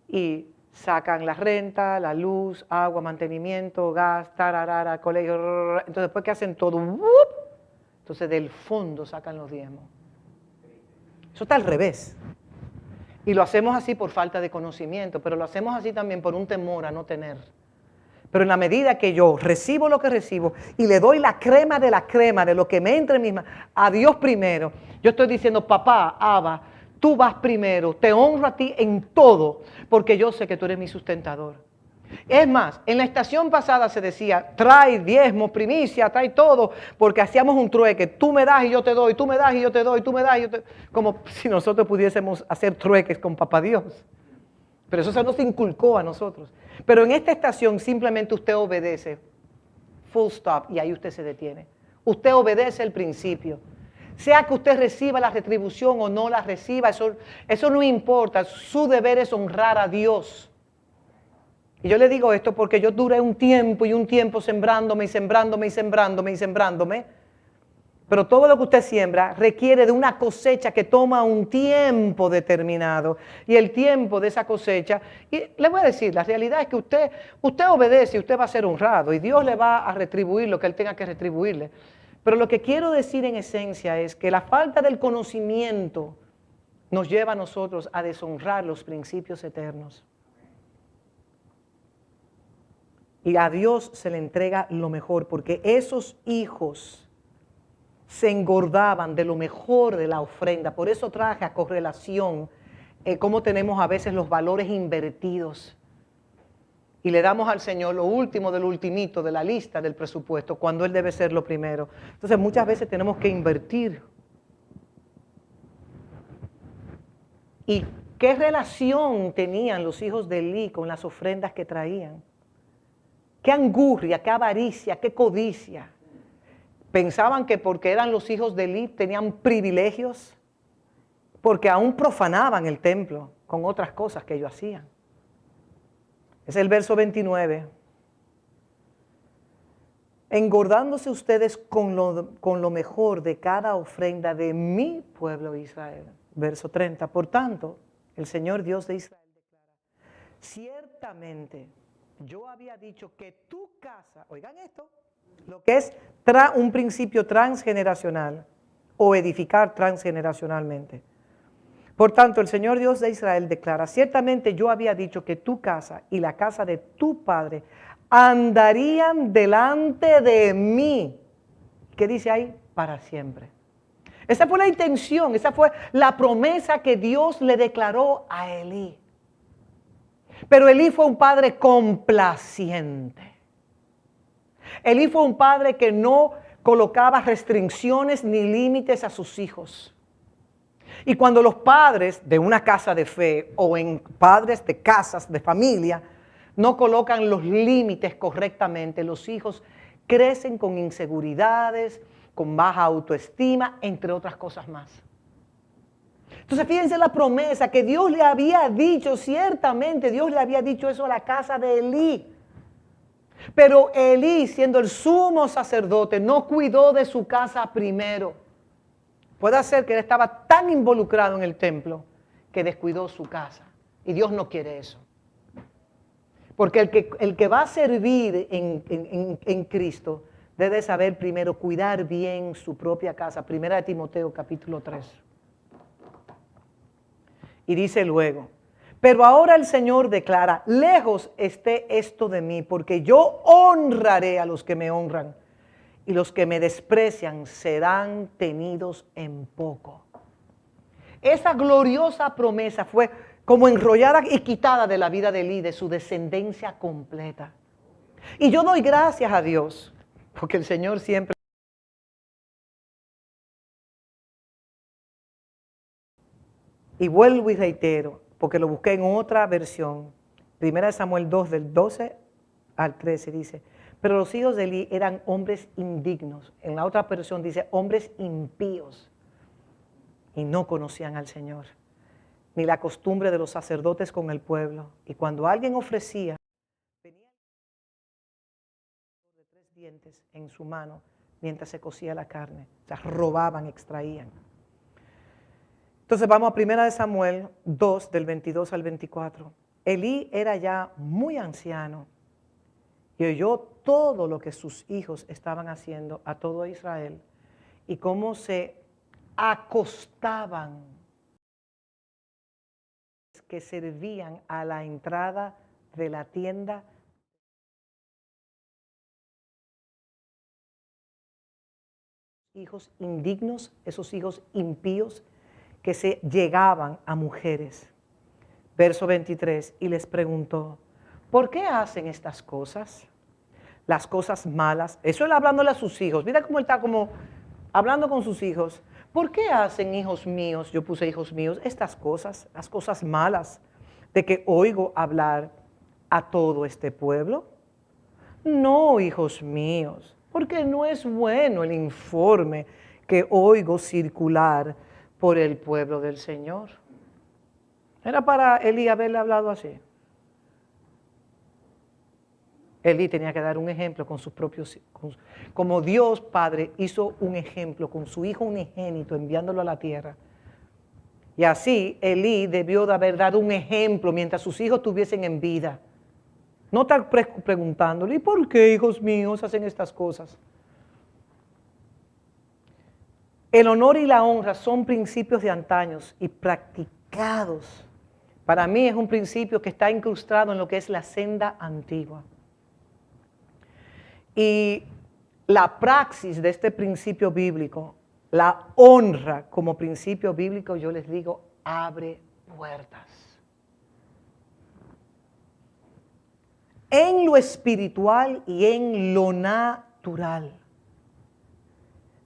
Speaker 1: y sacan la renta, la luz, agua, mantenimiento, gas, tararara, colegio. Entonces después que hacen todo, entonces del fondo sacan los diezmos. Eso está al revés. Y lo hacemos así por falta de conocimiento, pero lo hacemos así también por un temor a no tener. Pero en la medida que yo recibo lo que recibo y le doy la crema, de lo que me entre en mis manos, a Dios primero, yo estoy diciendo, papá, Abba, tú vas primero, te honro a ti en todo, porque yo sé que tú eres mi sustentador. Es más, en la estación pasada se decía, trae diezmo, primicia, trae todo, porque hacíamos un trueque, tú me das y yo te doy, tú me das y yo te doy, tú me das y yo te doy, como si nosotros pudiésemos hacer trueques con papá Dios. Pero eso se nos inculcó a nosotros. Pero en esta estación simplemente usted obedece, full stop, y ahí usted se detiene. Usted obedece el principio. Sea que usted reciba la retribución o no la reciba, eso no importa. Su deber es honrar a Dios. Y yo le digo esto porque yo duré un tiempo sembrándome. Pero todo lo que usted siembra requiere de una cosecha que toma un tiempo determinado. Y el tiempo de esa cosecha, y le voy a decir, la realidad es que usted obedece y usted va a ser honrado. Y Dios le va a retribuir lo que Él tenga que retribuirle. Pero lo que quiero decir en esencia es que la falta del conocimiento nos lleva a nosotros a deshonrar los principios eternos. Y a Dios se le entrega lo mejor, porque esos hijos se engordaban de lo mejor de la ofrenda. Por eso traje a correlación cómo tenemos a veces los valores invertidos. Y le damos al Señor lo último del ultimito de la lista del presupuesto, cuando Él debe ser lo primero. Entonces muchas veces tenemos que invertir. ¿Y qué relación tenían los hijos de Elí con las ofrendas que traían? ¿Qué angurria, qué avaricia, qué codicia? Pensaban que porque eran los hijos de Elí tenían privilegios, porque aún profanaban el templo con otras cosas que ellos hacían. Es el verso 29. Engordándose ustedes con lo mejor de cada ofrenda de mi pueblo Israel. Verso 30. Por tanto, el Señor Dios de Israel declara, ciertamente yo había dicho que tu casa, oigan esto, lo que es un principio transgeneracional o edificar transgeneracionalmente. Por tanto, el Señor Dios de Israel declara, ciertamente yo había dicho que tu casa y la casa de tu padre andarían delante de mí. ¿Qué dice ahí? Para siempre. Esa fue la intención, esa fue la promesa que Dios le declaró a Elí. Pero Elí fue un padre complaciente. Elí fue un padre que no colocaba restricciones ni límites a sus hijos. Y cuando los padres de una casa de fe o en padres de casas de familia no colocan los límites correctamente, los hijos crecen con inseguridades, con baja autoestima, entre otras cosas más. Entonces fíjense la promesa que Dios le había dicho, ciertamente Dios le había dicho eso a la casa de Elí. Pero Elí, siendo el sumo sacerdote, no cuidó de su casa primero. Puede ser que él estaba tan involucrado en el templo que descuidó su casa. Y Dios no quiere eso. Porque el que va a servir en Cristo debe saber primero cuidar bien su propia casa. Primera de Timoteo capítulo 3. Y dice luego, pero ahora el Señor declara, lejos esté esto de mí, porque yo honraré a los que me honran, y los que me desprecian serán tenidos en poco. Esa gloriosa promesa fue como enrollada y quitada de la vida de Elí, de su descendencia completa. Y yo doy gracias a Dios, porque el Señor siempre... Y vuelvo y reitero, porque lo busqué en otra versión. Primera de Samuel 2, del 12 al 13, dice, pero los hijos de Elí eran hombres indignos. En la otra versión dice, hombres impíos. Y no conocían al Señor, ni la costumbre de los sacerdotes con el pueblo. Y cuando alguien ofrecía, venía de 3 dientes en su mano, mientras se cocía la carne. O sea, robaban, extraían. Entonces vamos a 1 de Samuel 2, del 22 al 24. Elí era ya muy anciano y oyó todo lo que sus hijos estaban haciendo a todo Israel y cómo se acostaban, que servían a la entrada de la tienda. Hijos indignos, esos hijos impíos, que se llegaban a mujeres. Verso 23, y les preguntó, ¿por qué hacen estas cosas? Las cosas malas. Eso él hablándole a sus hijos. Mira cómo él está como hablando con sus hijos. ¿Por qué hacen, hijos míos, yo puse hijos míos, estas cosas, las cosas malas, de que oigo hablar a todo este pueblo? No, hijos míos, porque no es bueno el informe que oigo circular por el pueblo del Señor. Era para Elí haberle hablado así. Elí tenía que dar un ejemplo con sus propios hijos. Como Dios Padre hizo un ejemplo con su Hijo unigénito enviándolo a la tierra. Y así Elí debió de haber dado un ejemplo mientras sus hijos estuviesen en vida. No estar preguntándole, ¿y por qué, hijos míos, hacen estas cosas? El honor y la honra son principios de antaños y practicados. Para mí es un principio que está incrustado en lo que es la senda antigua. Y la praxis de este principio bíblico, la honra como principio bíblico, yo les digo, abre puertas. En lo espiritual y en lo natural.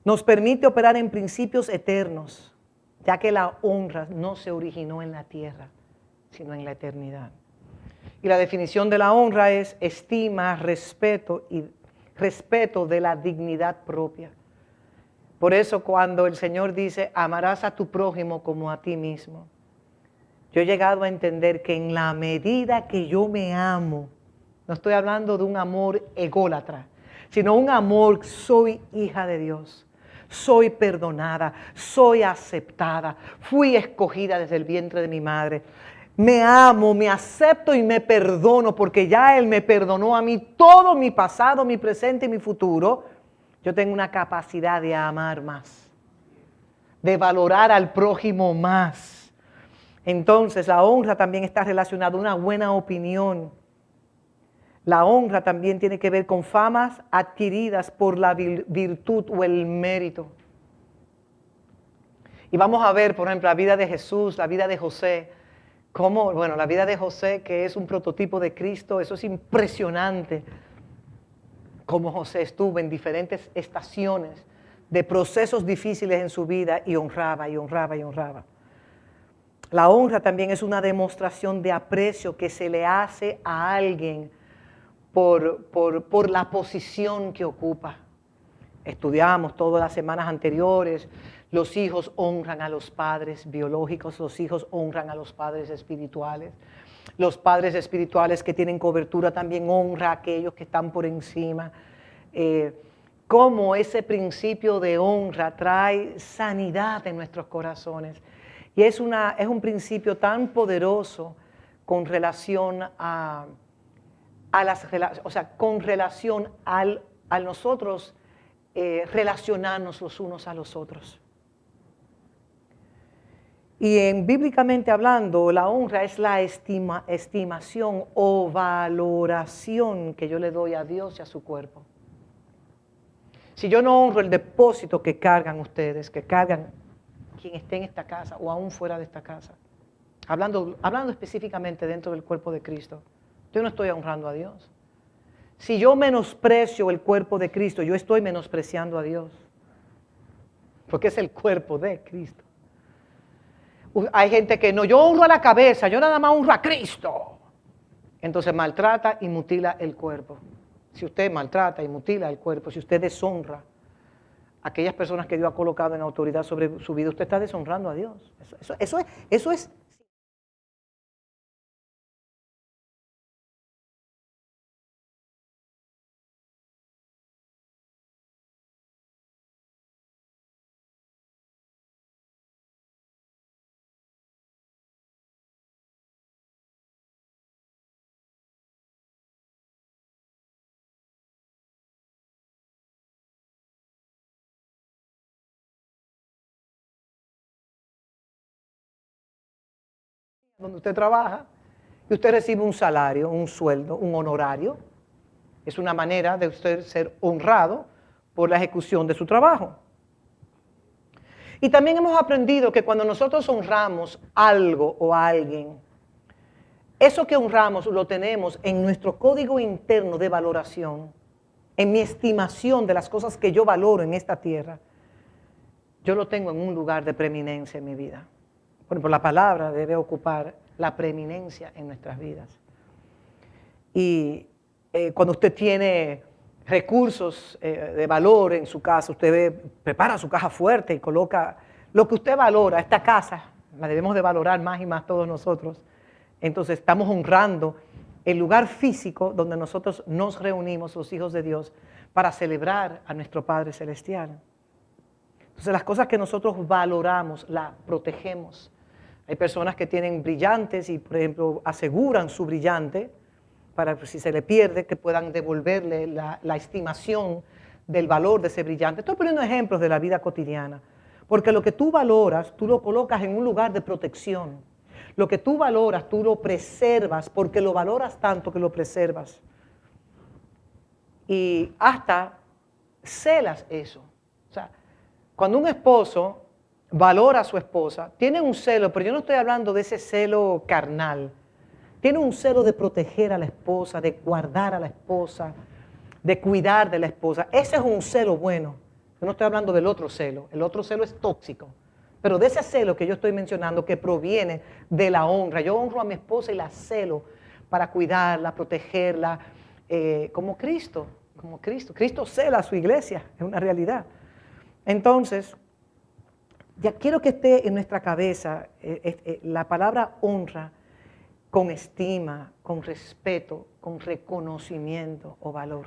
Speaker 1: Nos permite operar en principios eternos, ya que la honra no se originó en la tierra, sino en la eternidad. Y la definición de la honra es estima, respeto y respeto de la dignidad propia. Por eso cuando el Señor dice, amarás a tu prójimo como a ti mismo, yo he llegado a entender que en la medida que yo me amo, no estoy hablando de un amor ególatra, sino un amor, soy hija de Dios. Soy perdonada, soy aceptada, fui escogida desde el vientre de mi madre. Me amo, me acepto y me perdono porque ya Él me perdonó a mí todo mi pasado, mi presente y mi futuro. Yo tengo una capacidad de amar más, de valorar al prójimo más. Entonces la honra también está relacionada a una buena opinión. La honra también tiene que ver con famas adquiridas por la virtud o el mérito. Y vamos a ver, por ejemplo, la vida de Jesús, la vida de José, cómo, bueno, la vida de José, que es un prototipo de Cristo, eso es impresionante, cómo José estuvo en diferentes estaciones de procesos difíciles en su vida y honraba y honraba y honraba. La honra también es una demostración de aprecio que se le hace a alguien por la posición que ocupa. Estudiamos todas las semanas anteriores, los hijos honran a los padres biológicos, los hijos honran a los padres espirituales. Los padres espirituales que tienen cobertura también honran a aquellos que están por encima. Cómo ese principio de honra trae sanidad en nuestros corazones. Y es un principio tan poderoso con relación a con relación a nosotros relacionarnos los unos a los otros. Y bíblicamente hablando, la honra es la estimación o valoración que yo le doy a Dios y a su cuerpo. Si yo no honro el depósito que cargan ustedes, que cargan quien esté en esta casa o aún fuera de esta casa, hablando específicamente dentro del cuerpo de Cristo, yo no estoy honrando a Dios. Si yo menosprecio el cuerpo de Cristo, yo estoy menospreciando a Dios, porque es el cuerpo de Cristo. Hay gente que no, yo honro a la cabeza, yo nada más honro a Cristo. Entonces maltrata y mutila el cuerpo. Si usted maltrata y mutila el cuerpo, si usted deshonra a aquellas personas que Dios ha colocado en autoridad sobre su vida, usted está deshonrando a Dios. Eso es. Donde usted trabaja y usted recibe un salario, un sueldo, un honorario. Es una manera de usted ser honrado por la ejecución de su trabajo. Y también hemos aprendido que cuando nosotros honramos algo o a alguien, eso que honramos lo tenemos en nuestro código interno de valoración, en mi estimación de las cosas que yo valoro en esta tierra. Yo lo tengo en un lugar de preeminencia en mi vida. Por ejemplo, la palabra debe ocupar la preeminencia en nuestras vidas. Y cuando usted tiene recursos de valor en su casa, usted prepara su caja fuerte y coloca lo que usted valora. Esta casa la debemos de valorar más y más todos nosotros. Entonces estamos honrando el lugar físico donde nosotros nos reunimos, los hijos de Dios, para celebrar a nuestro Padre Celestial. Entonces las cosas que nosotros valoramos, las protegemos. Hay personas que tienen brillantes y, por ejemplo, aseguran su brillante para si se le pierde, que puedan devolverle la estimación del valor de ese brillante. Estoy poniendo ejemplos de la vida cotidiana, porque lo que tú valoras, tú lo colocas en un lugar de protección. Lo que tú valoras, tú lo preservas, porque lo valoras tanto que lo preservas. Y hasta celas eso. O sea, cuando un esposo valora a su esposa, tiene un celo, pero yo no estoy hablando de ese celo carnal. Tiene un celo de proteger a la esposa, de guardar a la esposa, de cuidar de la esposa. Ese es un celo bueno. Yo no estoy hablando del otro celo. El otro celo es tóxico. Pero de ese celo que yo estoy mencionando, que proviene de la honra. Yo honro a mi esposa y la celo para cuidarla, protegerla, como Cristo. Como Cristo. Cristo cela a su iglesia, es una realidad. Entonces, ya quiero que esté en nuestra cabeza la palabra honra con estima, con respeto, con reconocimiento o valor.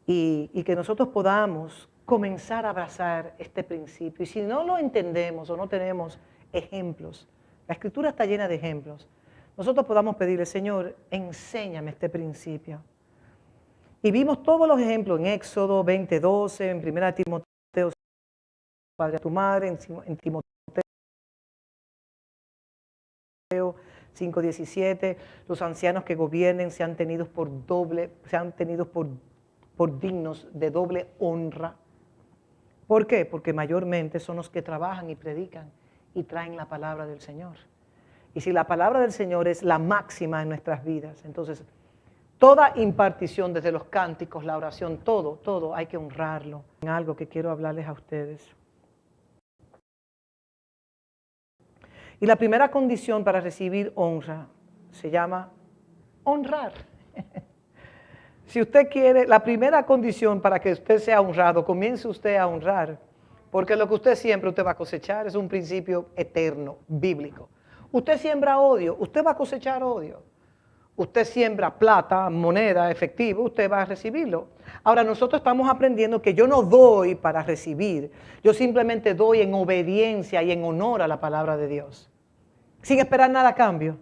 Speaker 1: Y que nosotros podamos comenzar a abrazar este principio. Y si no lo entendemos o no tenemos ejemplos, la Escritura está llena de ejemplos, nosotros podamos pedirle, Señor, enséñame este principio. Y vimos todos los ejemplos en Éxodo 20:12, en 1 Timoteo, Padre a tu madre, en Timoteo 5:17, los ancianos que gobiernen sean tenidos por dignos de doble honra. ¿Por qué? Porque mayormente son los que trabajan y predican y traen la palabra del Señor. Y si la palabra del Señor es la máxima en nuestras vidas, entonces toda impartición, desde los cánticos, la oración, todo hay que honrarlo. En algo que quiero hablarles a ustedes. Y la primera condición para recibir honra se llama honrar. Si usted quiere, la primera condición para que usted sea honrado, comience usted a honrar. Porque lo que usted siembra, usted va a cosechar. Es un principio eterno, bíblico. Usted siembra odio, usted va a cosechar odio. Usted siembra plata, moneda, efectivo, usted va a recibirlo. Ahora nosotros estamos aprendiendo que yo no doy para recibir. Yo simplemente doy en obediencia y en honor a la palabra de Dios. Sin esperar nada a cambio.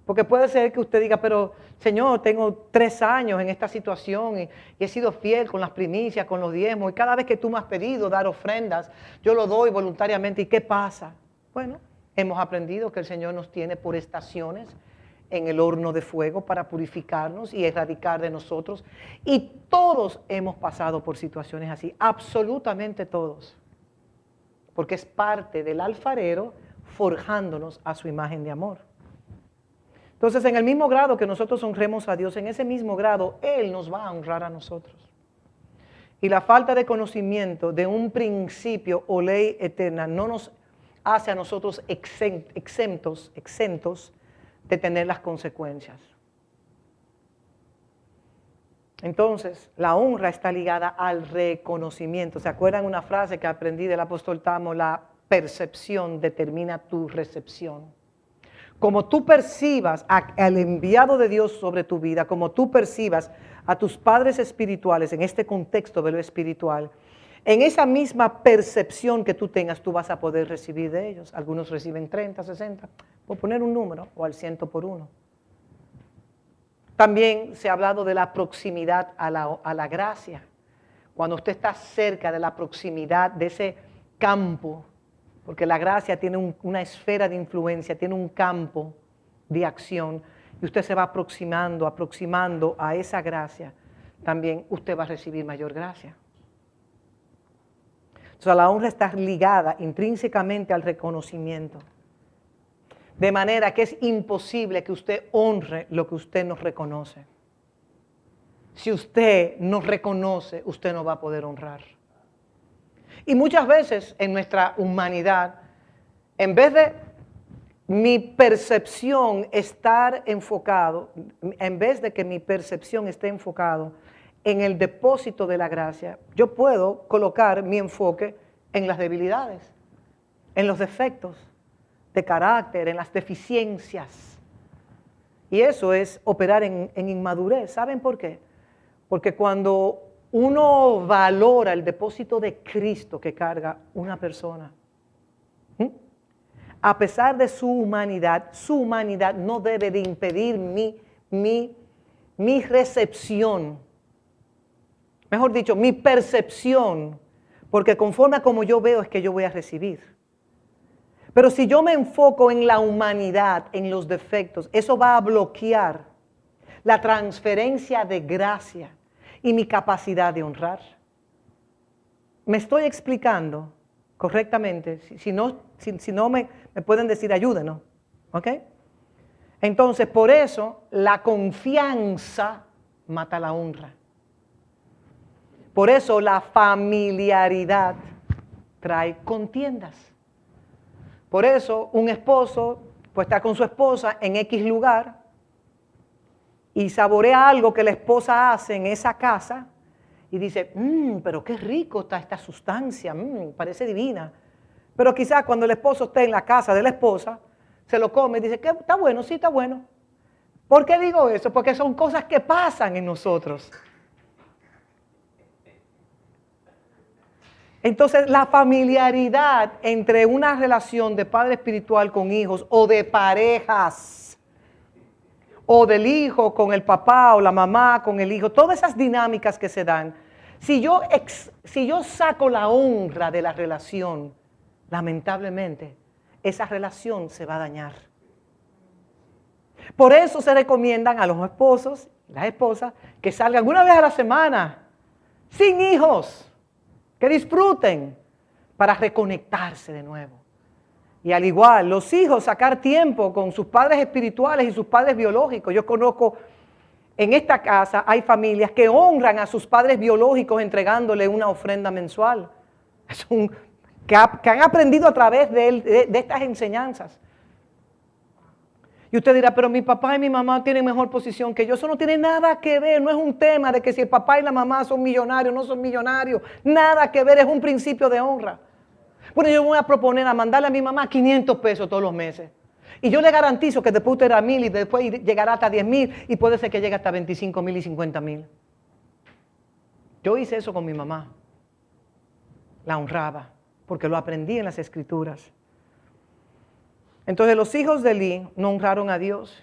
Speaker 1: Porque puede ser que usted diga, pero Señor, tengo 3 años en esta situación y he sido fiel con las primicias, con los diezmos. Y cada vez que tú me has pedido dar ofrendas, yo lo doy voluntariamente. ¿Y qué pasa? Bueno, hemos aprendido que el Señor nos tiene por estaciones en el horno de fuego para purificarnos y erradicar de nosotros. Y todos hemos pasado por situaciones así, absolutamente todos. Porque es parte del alfarero forjándonos a su imagen de amor. Entonces, en el mismo grado que nosotros honremos a Dios, en ese mismo grado, Él nos va a honrar a nosotros. Y la falta de conocimiento de un principio o ley eterna no nos hace a nosotros exentos de tener las consecuencias. Entonces, la honra está ligada al reconocimiento. ¿Se acuerdan una frase que aprendí del apóstol Tamo? La percepción determina tu recepción. Como tú percibas al enviado de Dios sobre tu vida, como tú percibas a tus padres espirituales en este contexto de lo espiritual, en esa misma percepción que tú tengas, tú vas a poder recibir de ellos. Algunos reciben 30, 60, por poner un número, o al 100 por 1. También se ha hablado de la proximidad a la gracia. Cuando usted está cerca de la proximidad de ese campo, porque la gracia tiene una esfera de influencia, tiene un campo de acción, y usted se va aproximando a esa gracia, también usted va a recibir mayor gracia. Entonces, la honra está ligada intrínsecamente al reconocimiento. De manera que es imposible que usted honre lo que usted no reconoce. Si usted no reconoce, usted no va a poder honrar. Y muchas veces en nuestra humanidad, en vez de mi percepción estar enfocado, en vez de que mi percepción esté enfocado en el depósito de la gracia, yo puedo colocar mi enfoque en las debilidades, en los defectos de carácter, en las deficiencias. Y eso es operar en inmadurez. ¿Saben por qué? Porque cuando uno valora el depósito de Cristo que carga una persona, a pesar de su humanidad no debe de impedir mi recepción, mejor dicho, mi percepción, porque conforme a como yo veo es que yo voy a recibir. Pero si yo me enfoco en la humanidad, en los defectos, eso va a bloquear la transferencia de gracia y mi capacidad de honrar. ¿Me estoy explicando correctamente? Si no me pueden decir ayúdenos, ¿ok? Entonces, por eso la confianza mata la honra. Por eso la familiaridad trae contiendas. Por eso un esposo puede estar con su esposa en X lugar y saborea algo que la esposa hace en esa casa y dice, pero qué rico está esta sustancia, parece divina. Pero quizás cuando el esposo esté en la casa de la esposa, se lo come y dice, ¿qué? ¿Está bueno? Sí, está bueno. ¿Por qué digo eso? Porque son cosas que pasan en nosotros. Entonces, la familiaridad entre una relación de padre espiritual con hijos o de parejas, o del hijo con el papá o la mamá con el hijo, todas esas dinámicas que se dan, si yo saco la honra de la relación, lamentablemente, esa relación se va a dañar. Por eso se recomiendan a los esposos, las esposas, que salgan una vez a la semana, sin hijos. que disfruten para reconectarse de nuevo. Y al igual, los hijos sacar tiempo con sus padres espirituales y sus padres biológicos. Yo conozco, en esta casa hay familias que honran a sus padres biológicos entregándole una ofrenda mensual. Que han aprendido a través de estas enseñanzas. Y usted dirá, pero mi papá y mi mamá tienen mejor posición que yo. Eso no tiene nada que ver, no es un tema de que si el papá y la mamá son millonarios o no son millonarios. Nada que ver, es un principio de honra. Bueno, yo voy a proponer a mandarle a mi mamá 500 pesos todos los meses. Y yo le garantizo que después usted era 1,000 y después llegará hasta 10,000 y puede ser que llegue hasta 25,000 y 50,000. Yo hice eso con mi mamá. La honraba porque lo aprendí en las Escrituras. Entonces los hijos de Elí no honraron a Dios.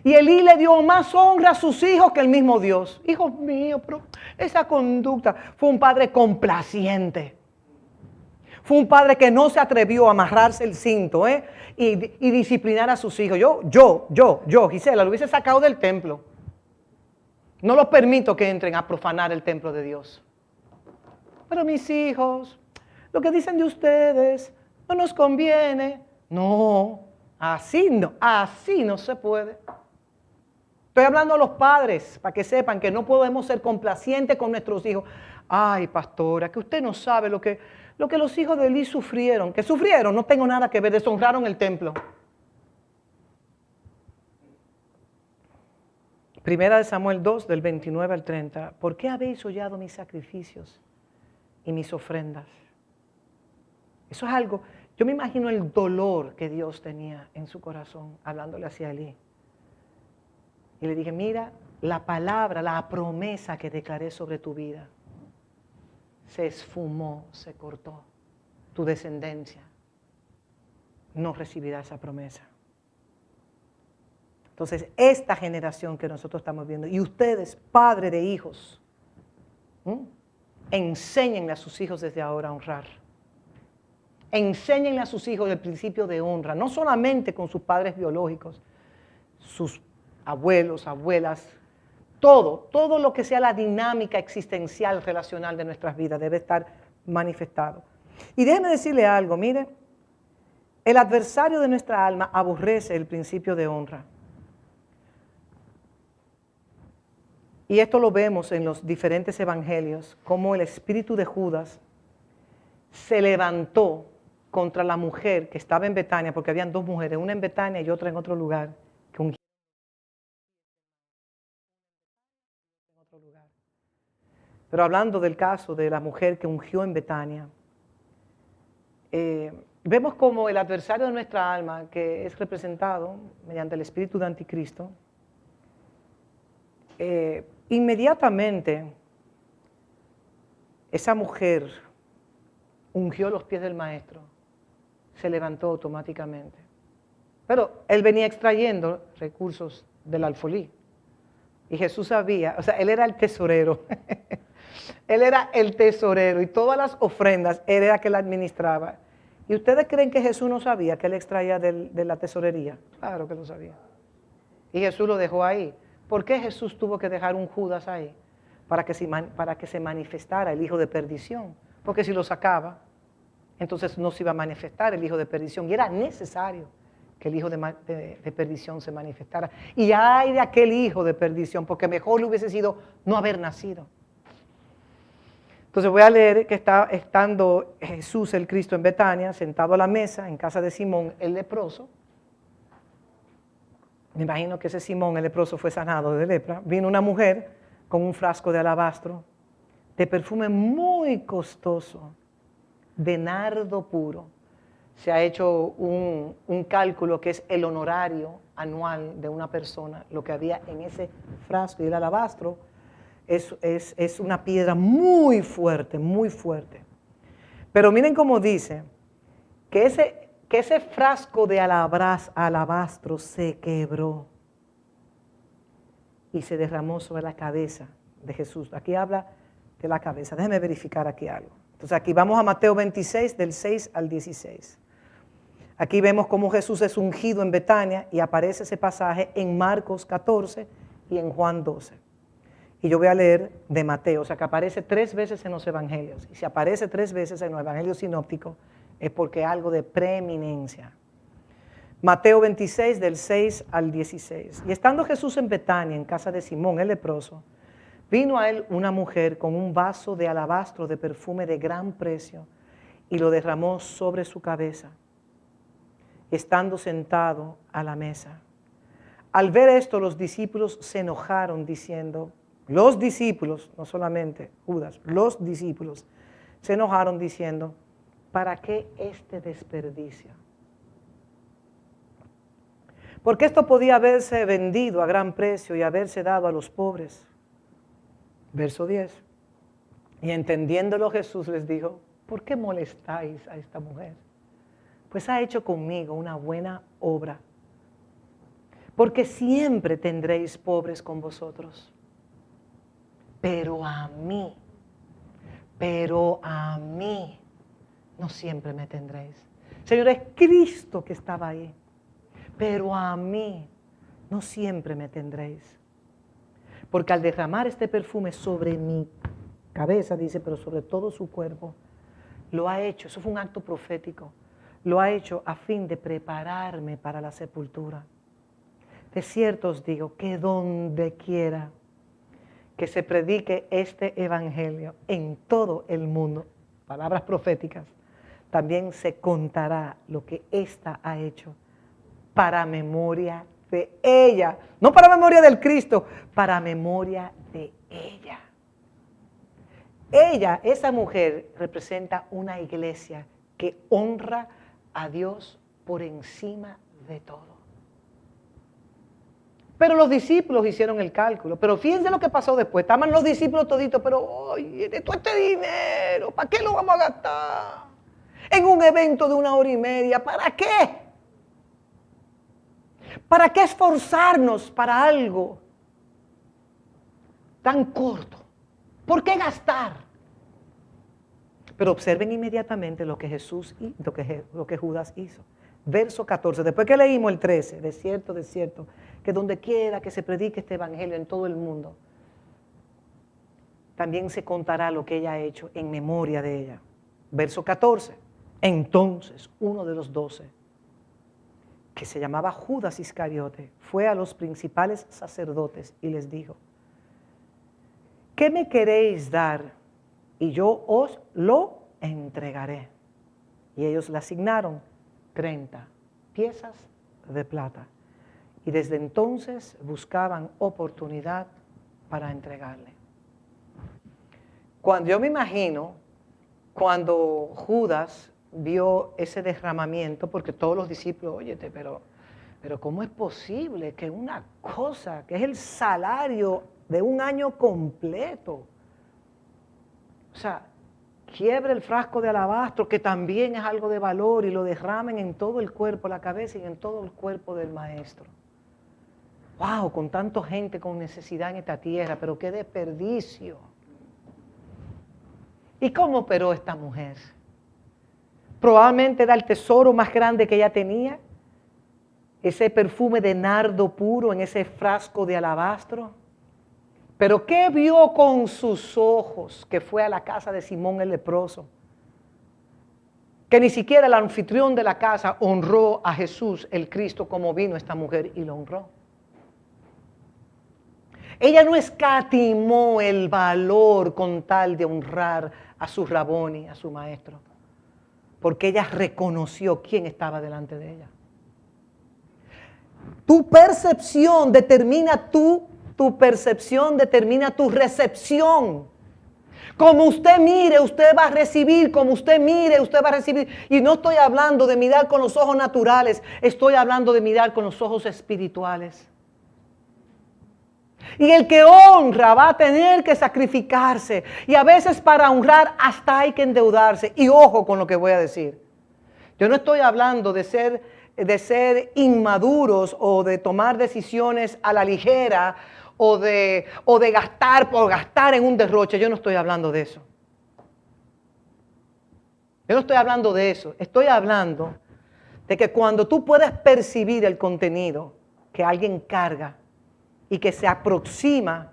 Speaker 1: Y Elí le dio más honra a sus hijos que el mismo Dios. Hijos míos, pero esa conducta fue un padre complaciente. Fue un padre que no se atrevió a amarrarse el cinto y disciplinar a sus hijos. Yo, Gisela, lo hubiese sacado del templo. No los permito que entren a profanar el templo de Dios. Pero mis hijos, lo que dicen de ustedes no nos conviene. No, así no se puede. Estoy hablando a los padres para que sepan que no podemos ser complacientes con nuestros hijos. Ay, pastora, que usted no sabe lo que los hijos de Elí sufrieron. ¿Que sufrieron? No tengo nada que ver, deshonraron el templo. Primera de Samuel 2, del 29 al 30. ¿Por qué habéis hollado mis sacrificios y mis ofrendas? Eso es algo, yo me imagino el dolor que Dios tenía en su corazón, hablándole hacia Elí. Y le dije, mira, la palabra, la promesa que declaré sobre tu vida, se esfumó, se cortó. Tu descendencia no recibirá esa promesa. Entonces, esta generación que nosotros estamos viendo, y ustedes, padres de hijos, enséñenle a sus hijos desde ahora a honrar. Enséñenle a sus hijos el principio de honra, no solamente con sus padres biológicos, sus abuelos, abuelas, todo lo que sea la dinámica existencial, relacional de nuestras vidas debe estar manifestado. Y déjeme decirle algo, mire, el adversario de nuestra alma aborrece el principio de honra. Y esto lo vemos en los diferentes evangelios, como el espíritu de Judas se levantó contra la mujer que estaba en Betania, porque habían dos mujeres, una en Betania y otra en otro lugar, que ungieron en otro lugar. Pero hablando del caso de la mujer que ungió en Betania, vemos como el adversario de nuestra alma, que es representado mediante el espíritu de anticristo, inmediatamente esa mujer ungió los pies del maestro, se levantó automáticamente. Pero él venía extrayendo recursos del alfolí. Y Jesús sabía, o sea, él era el tesorero. Él era el tesorero y todas las ofrendas él era que la administraba. ¿Y ustedes creen que Jesús no sabía que él extraía de la tesorería? Claro que lo sabía. Y Jesús lo dejó ahí. ¿Por qué Jesús tuvo que dejar un Judas ahí? Para que se manifestara el hijo de perdición. Porque si lo sacaba, entonces no se iba a manifestar el hijo de perdición. Y era necesario que el hijo de perdición se manifestara. Y ay de aquel hijo de perdición, porque mejor le hubiese sido no haber nacido. Entonces voy a leer que está estando Jesús el Cristo en Betania, sentado a la mesa en casa de Simón el leproso. Me imagino que ese Simón el leproso fue sanado de lepra. Vino una mujer con un frasco de alabastro, de perfume muy costoso, de nardo puro. Se ha hecho un cálculo que es el honorario anual de una persona, lo que había en ese frasco. Y el alabastro es una piedra muy fuerte, muy fuerte. Pero miren cómo dice, que ese frasco de alabastro se quebró y se derramó sobre la cabeza de Jesús. Aquí habla de la cabeza. Déjenme verificar aquí algo. Entonces aquí vamos a Mateo 26, del 6 al 16. Aquí vemos cómo Jesús es ungido en Betania y aparece ese pasaje en Marcos 14 y en Juan 12. Y yo voy a leer de Mateo, o sea que aparece 3 veces en los evangelios. Y si aparece 3 veces en los evangelios sinópticos, es porque es algo de preeminencia. Mateo 26, del 6 al 16. Y estando Jesús en Betania, en casa de Simón el leproso, vino a él una mujer con un vaso de alabastro de perfume de gran precio y lo derramó sobre su cabeza, estando sentado a la mesa. Al ver esto, los discípulos se enojaron diciendo, los discípulos, no solamente Judas, los discípulos se enojaron diciendo, ¿para qué este desperdicio? Porque esto podía haberse vendido a gran precio y haberse dado a los pobres. Verso 10. Y entendiéndolo Jesús les dijo, ¿por qué molestáis a esta mujer? Pues ha hecho conmigo una buena obra. Porque siempre tendréis pobres con vosotros. Pero a mí no siempre me tendréis. Señor, es Cristo que estaba ahí. Pero a mí no siempre me tendréis. Porque al derramar este perfume sobre mi cabeza, dice, pero sobre todo su cuerpo, lo ha hecho, eso fue un acto profético, lo ha hecho a fin de prepararme para la sepultura. De cierto os digo que donde quiera que se predique este evangelio en todo el mundo, palabras proféticas, también se contará lo que ésta ha hecho para memoria de ella. No para memoria del Cristo, para memoria de ella. Ella, esa mujer, representa una iglesia que honra a Dios por encima de todo. Pero los discípulos hicieron el cálculo. Pero fíjense lo que pasó después. Estaban los discípulos toditos, pero oye, de todo este dinero, ¿para qué lo vamos a gastar? En un evento de 1 hora y media, ¿para qué? ¿Para qué esforzarnos para algo tan corto? ¿Por qué gastar? Pero observen inmediatamente lo que lo que Judas hizo. Verso 14, después que leímos el 13, de cierto, que donde quiera que se predique este evangelio en todo el mundo, también se contará lo que ella ha hecho en memoria de ella. Verso 14, entonces uno de los 12, que se llamaba Judas Iscariote, fue a los principales sacerdotes y les dijo, ¿qué me queréis dar? Y yo os lo entregaré. Y ellos le asignaron 30 piezas de plata. Y desde entonces buscaban oportunidad para entregarle. Cuando yo me imagino, cuando Judas vio ese derramamiento, porque todos los discípulos, óyete, pero ¿cómo es posible que una cosa que es el salario de un año completo, o sea, quiebre el frasco de alabastro, que también es algo de valor, y lo derramen en todo el cuerpo, la cabeza y en todo el cuerpo del maestro? ¡Wow! Con tanta gente con necesidad en esta tierra, pero qué desperdicio. ¿Y cómo operó esta mujer? Probablemente era el tesoro más grande que ella tenía, ese perfume de nardo puro en ese frasco de alabastro. Pero ¿qué vio con sus ojos que fue a la casa de Simón el leproso? Que ni siquiera el anfitrión de la casa honró a Jesús el Cristo como vino esta mujer y lo honró. Ella no escatimó el valor con tal de honrar a su Raboni, a su maestro, porque ella reconoció quién estaba delante de ella. Tu percepción determina tu percepción determina tu recepción. Como usted mire, usted va a recibir. Como usted mire, usted va a recibir. Y no estoy hablando de mirar con los ojos naturales. Estoy hablando de mirar con los ojos espirituales. Y el que honra va a tener que sacrificarse. Y a veces para honrar hasta hay que endeudarse. Y ojo con lo que voy a decir. Yo no estoy hablando de ser inmaduros o de tomar decisiones a la ligera o de gastar por gastar en un derroche. Yo no estoy hablando de eso. Yo no estoy hablando de eso. Estoy hablando de que cuando tú puedes percibir el contenido que alguien carga y que se aproxima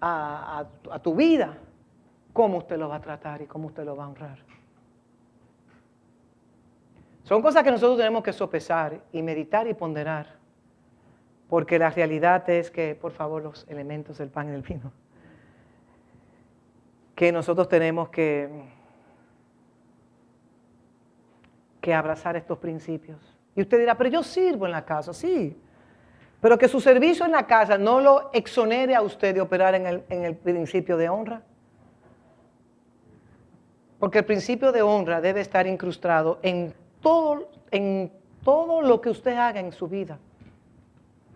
Speaker 1: a tu vida, cómo usted lo va a tratar y cómo usted lo va a honrar. Son cosas que nosotros tenemos que sopesar y meditar y ponderar, porque la realidad es que, por favor, los elementos del pan y del vino, que nosotros tenemos que abrazar estos principios. Y usted dirá, pero yo sirvo en la casa, sí, pero que su servicio en la casa no lo exonere a usted de operar en el principio de honra. Porque el principio de honra debe estar incrustado en todo lo que usted haga en su vida.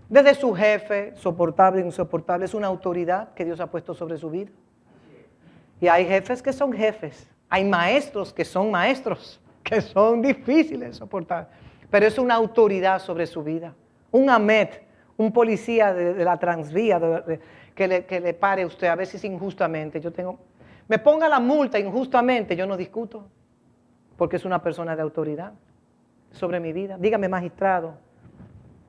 Speaker 1: Desde su jefe, soportable, insoportable, es una autoridad que Dios ha puesto sobre su vida. Y hay jefes que son jefes, hay maestros que son maestros, que son difíciles de soportar, pero es una autoridad sobre su vida. Un AMET, un policía de la transvía que le pare a usted a veces injustamente. Me ponga la multa injustamente, yo no discuto, porque es una persona de autoridad sobre mi vida. Dígame, magistrado,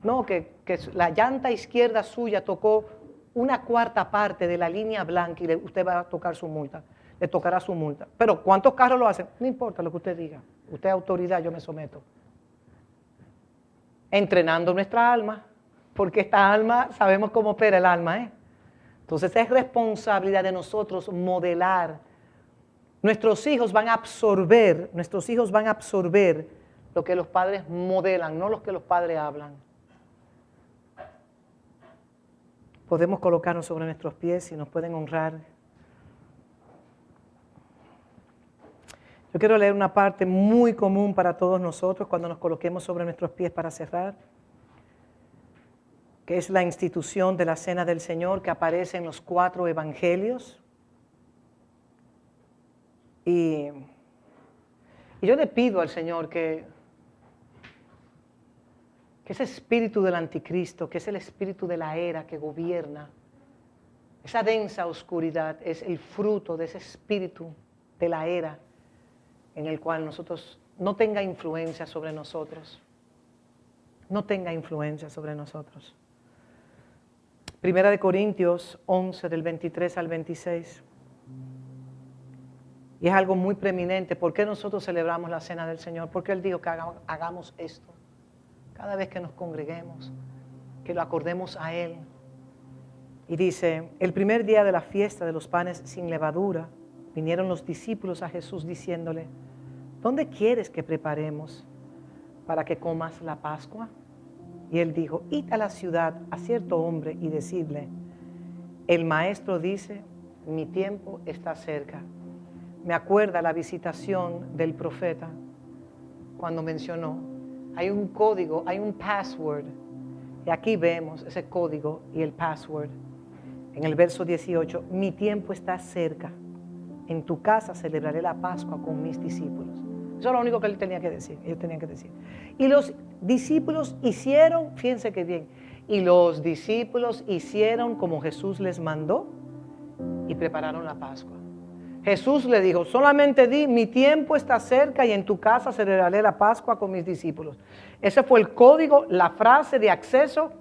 Speaker 1: no, que la llanta izquierda suya tocó una cuarta parte de la línea blanca y usted va a tocar su multa, le tocará su multa. Pero ¿cuántos carros lo hacen? No importa lo que usted diga, usted es autoridad, yo me someto. Entrenando nuestra alma, porque esta alma, sabemos cómo opera el alma, ¿eh? Entonces es responsabilidad de nosotros modelar. Nuestros hijos van a absorber lo que los padres modelan, no lo que los padres hablan. Podemos colocarnos sobre nuestros pies y nos pueden honrar. Yo quiero leer una parte muy común para todos nosotros cuando nos coloquemos sobre nuestros pies para cerrar, que es la institución de la Cena del Señor que aparece en los 4 evangelios. Y yo le pido al Señor que ese espíritu del anticristo, que es el espíritu de la era que gobierna, esa densa oscuridad es el fruto de ese espíritu de la era en el cual nosotros no tenga influencia sobre nosotros. No tenga influencia sobre nosotros. Primera de Corintios 11, del 23 al 26. Y es algo muy preeminente. ¿Por qué nosotros celebramos la Cena del Señor? Porque Él dijo que hagamos esto. Cada vez que nos congreguemos, que lo acordemos a Él. Y dice, el primer día de la fiesta de los panes sin levadura, vinieron los discípulos a Jesús diciéndole, ¿dónde quieres que preparemos para que comas la Pascua? Y Él dijo, id a la ciudad a cierto hombre y decidle, el maestro dice, mi tiempo está cerca. Me acuerda la visitación del profeta cuando mencionó, hay un código, hay un password. Y aquí vemos ese código y el password. En el verso 18, mi tiempo está cerca. En tu casa celebraré la Pascua con mis discípulos. Eso es lo único que él tenía que decir, ellos tenían que decir. Y los discípulos hicieron, fíjense qué bien, y los discípulos hicieron como Jesús les mandó y prepararon la Pascua. Jesús le dijo, solamente di, mi tiempo está cerca y en tu casa celebraré la Pascua con mis discípulos. Ese fue el código, la frase de acceso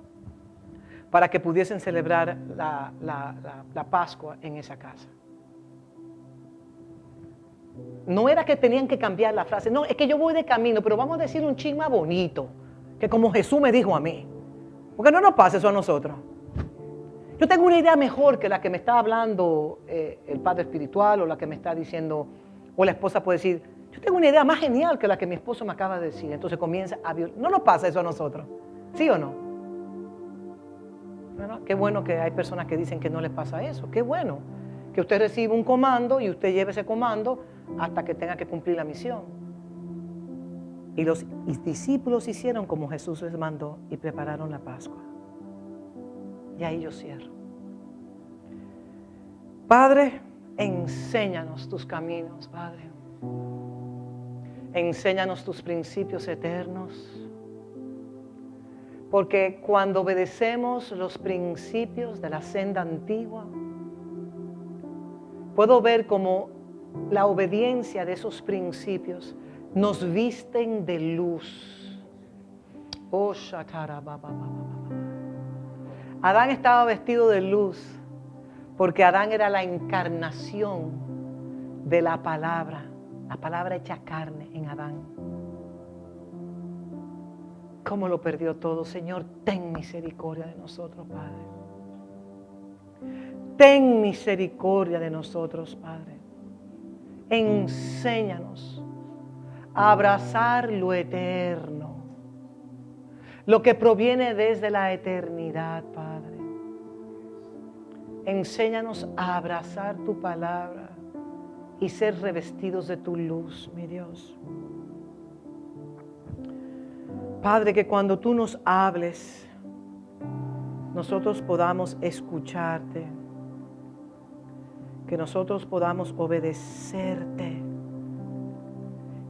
Speaker 1: para que pudiesen celebrar la Pascua en esa casa. No era que tenían que cambiar la frase, no, es que yo voy de camino, pero vamos a decir un chin más bonito, que como Jesús me dijo a mí. Porque no nos pasa eso a nosotros. Yo tengo una idea mejor que la que me está hablando el padre espiritual o la que me está diciendo, o la esposa puede decir, yo tengo una idea más genial que la que mi esposo me acaba de decir. Entonces comienza a violar. No nos pasa eso a nosotros, ¿sí o no? ¿Verdad? Qué bueno que hay personas que dicen que no les pasa eso. Qué bueno que usted reciba un comando y usted lleve ese comando hasta que tenga que cumplir la misión. Y los discípulos hicieron como Jesús les mandó y prepararon la Pascua. Y ahí yo cierro. Padre, enséñanos tus caminos, Padre. Enséñanos tus principios eternos. Porque cuando obedecemos los principios de la senda antigua, puedo ver cómo la obediencia de esos principios nos visten de luz. Oh, Adán estaba vestido de luz Porque Adán era la encarnación de la palabra hecha carne en Adán. ¿Cómo lo perdió todo? Señor, ten misericordia de nosotros, Padre. Ten misericordia de nosotros, Padre. Enséñanos a abrazar lo eterno, lo que proviene desde la eternidad, Padre. Enséñanos a abrazar tu palabra y ser revestidos de tu luz, mi Dios. Padre, que cuando tú nos hables, nosotros podamos escucharte, que nosotros podamos obedecerte,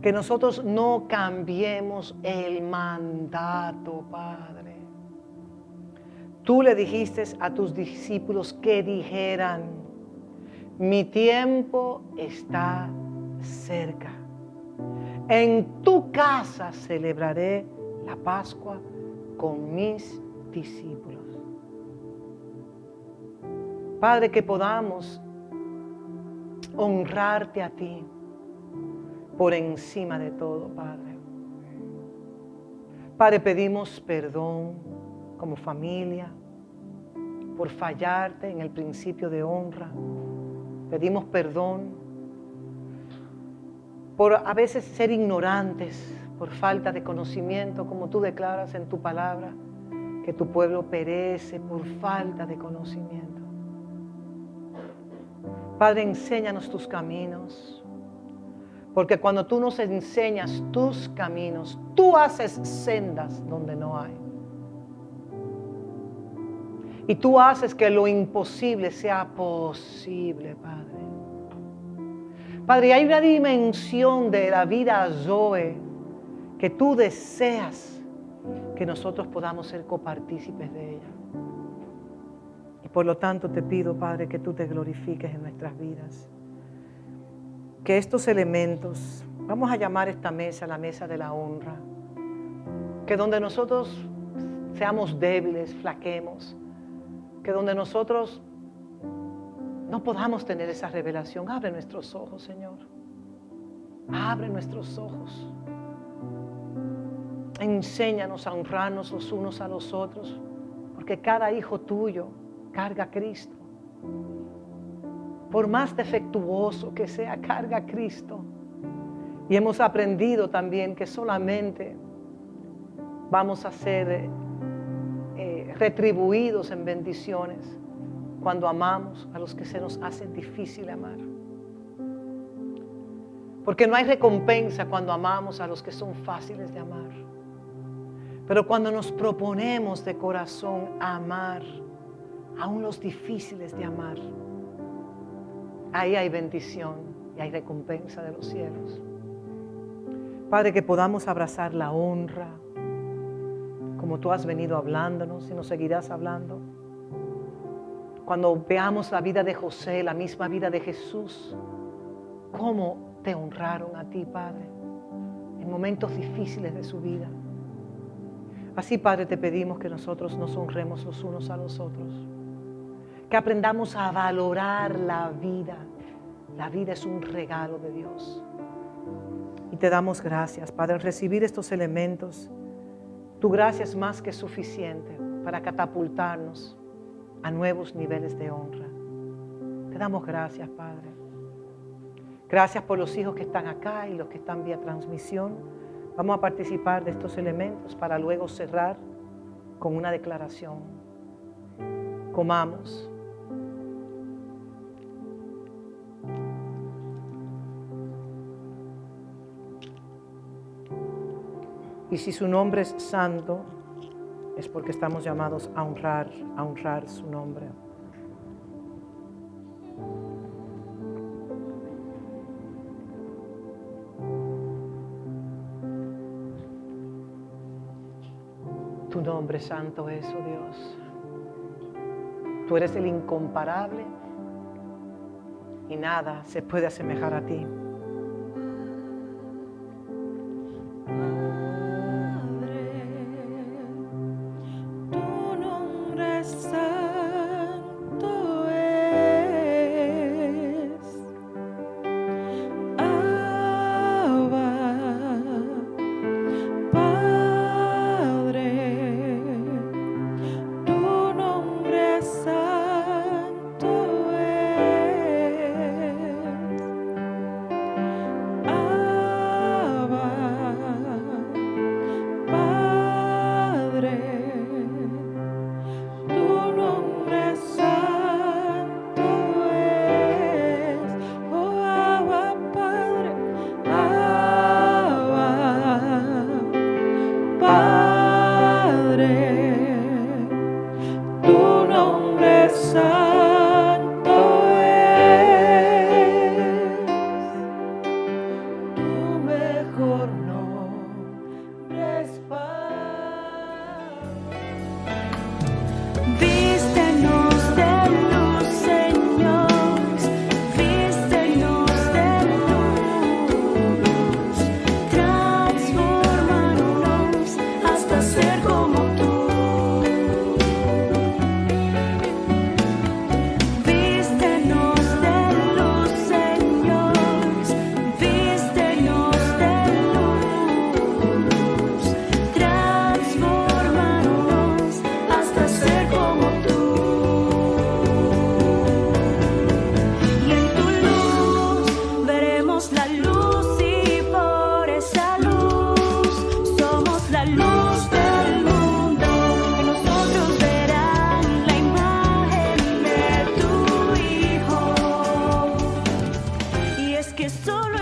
Speaker 1: que nosotros no cambiemos el mandato, Padre. Tú le dijiste a tus discípulos que dijeran: mi tiempo está cerca. En tu casa celebraré la Pascua con mis discípulos. Padre, que podamos honrarte a ti por encima de todo, Padre. Padre, pedimos perdón como familia por fallarte en el principio de honra. Pedimos perdón por a veces ser ignorantes, por falta de conocimiento, como tú declaras en tu palabra, que tu pueblo perece por falta de conocimiento. Padre, enséñanos tus caminos, porque cuando tú nos enseñas tus caminos, tú haces sendas donde no hay. Y tú haces que lo imposible sea posible, Padre. Padre, hay una dimensión de la vida Zoe que tú deseas que nosotros podamos ser copartícipes de ella. Y por lo tanto te pido, Padre, que tú te glorifiques en nuestras vidas. Que estos elementos, vamos a llamar esta mesa la mesa de la honra, que donde nosotros seamos débiles, flaquemos, que donde nosotros no podamos tener esa revelación, abre nuestros ojos, Señor. Abre nuestros ojos. Enséñanos a honrarnos los unos a los otros, porque cada hijo tuyo carga a Cristo. Por más defectuoso que sea, carga a Cristo. Y hemos aprendido también que solamente vamos a ser retribuidos en bendiciones cuando amamos a los que se nos hace difícil amar. Porque no hay recompensa cuando amamos a los que son fáciles de amar. Pero cuando nos proponemos de corazón amar aún los difíciles de amar, ahí hay bendición y hay recompensa de los cielos. Padre, que podamos abrazar la honra, como tú has venido hablándonos y nos seguirás hablando. Cuando veamos la vida de José, la misma vida de Jesús, cómo te honraron a ti, Padre, en momentos difíciles de su vida. Así, Padre, te pedimos que nosotros nos honremos los unos a los otros, que aprendamos a valorar la vida. La vida es un regalo de Dios. Y te damos gracias, Padre, al recibir estos elementos. Tu gracia es más que suficiente para catapultarnos a nuevos niveles de honra. Te damos gracias, Padre. Gracias por los hijos que están acá y los que están vía transmisión. Vamos a participar de estos elementos para luego cerrar con una declaración. Comamos. Y si su nombre es santo, es porque estamos llamados a honrar su nombre. Tu nombre santo es, oh Dios. Tú eres el incomparable y nada se puede asemejar a ti.
Speaker 2: Santo es. que solo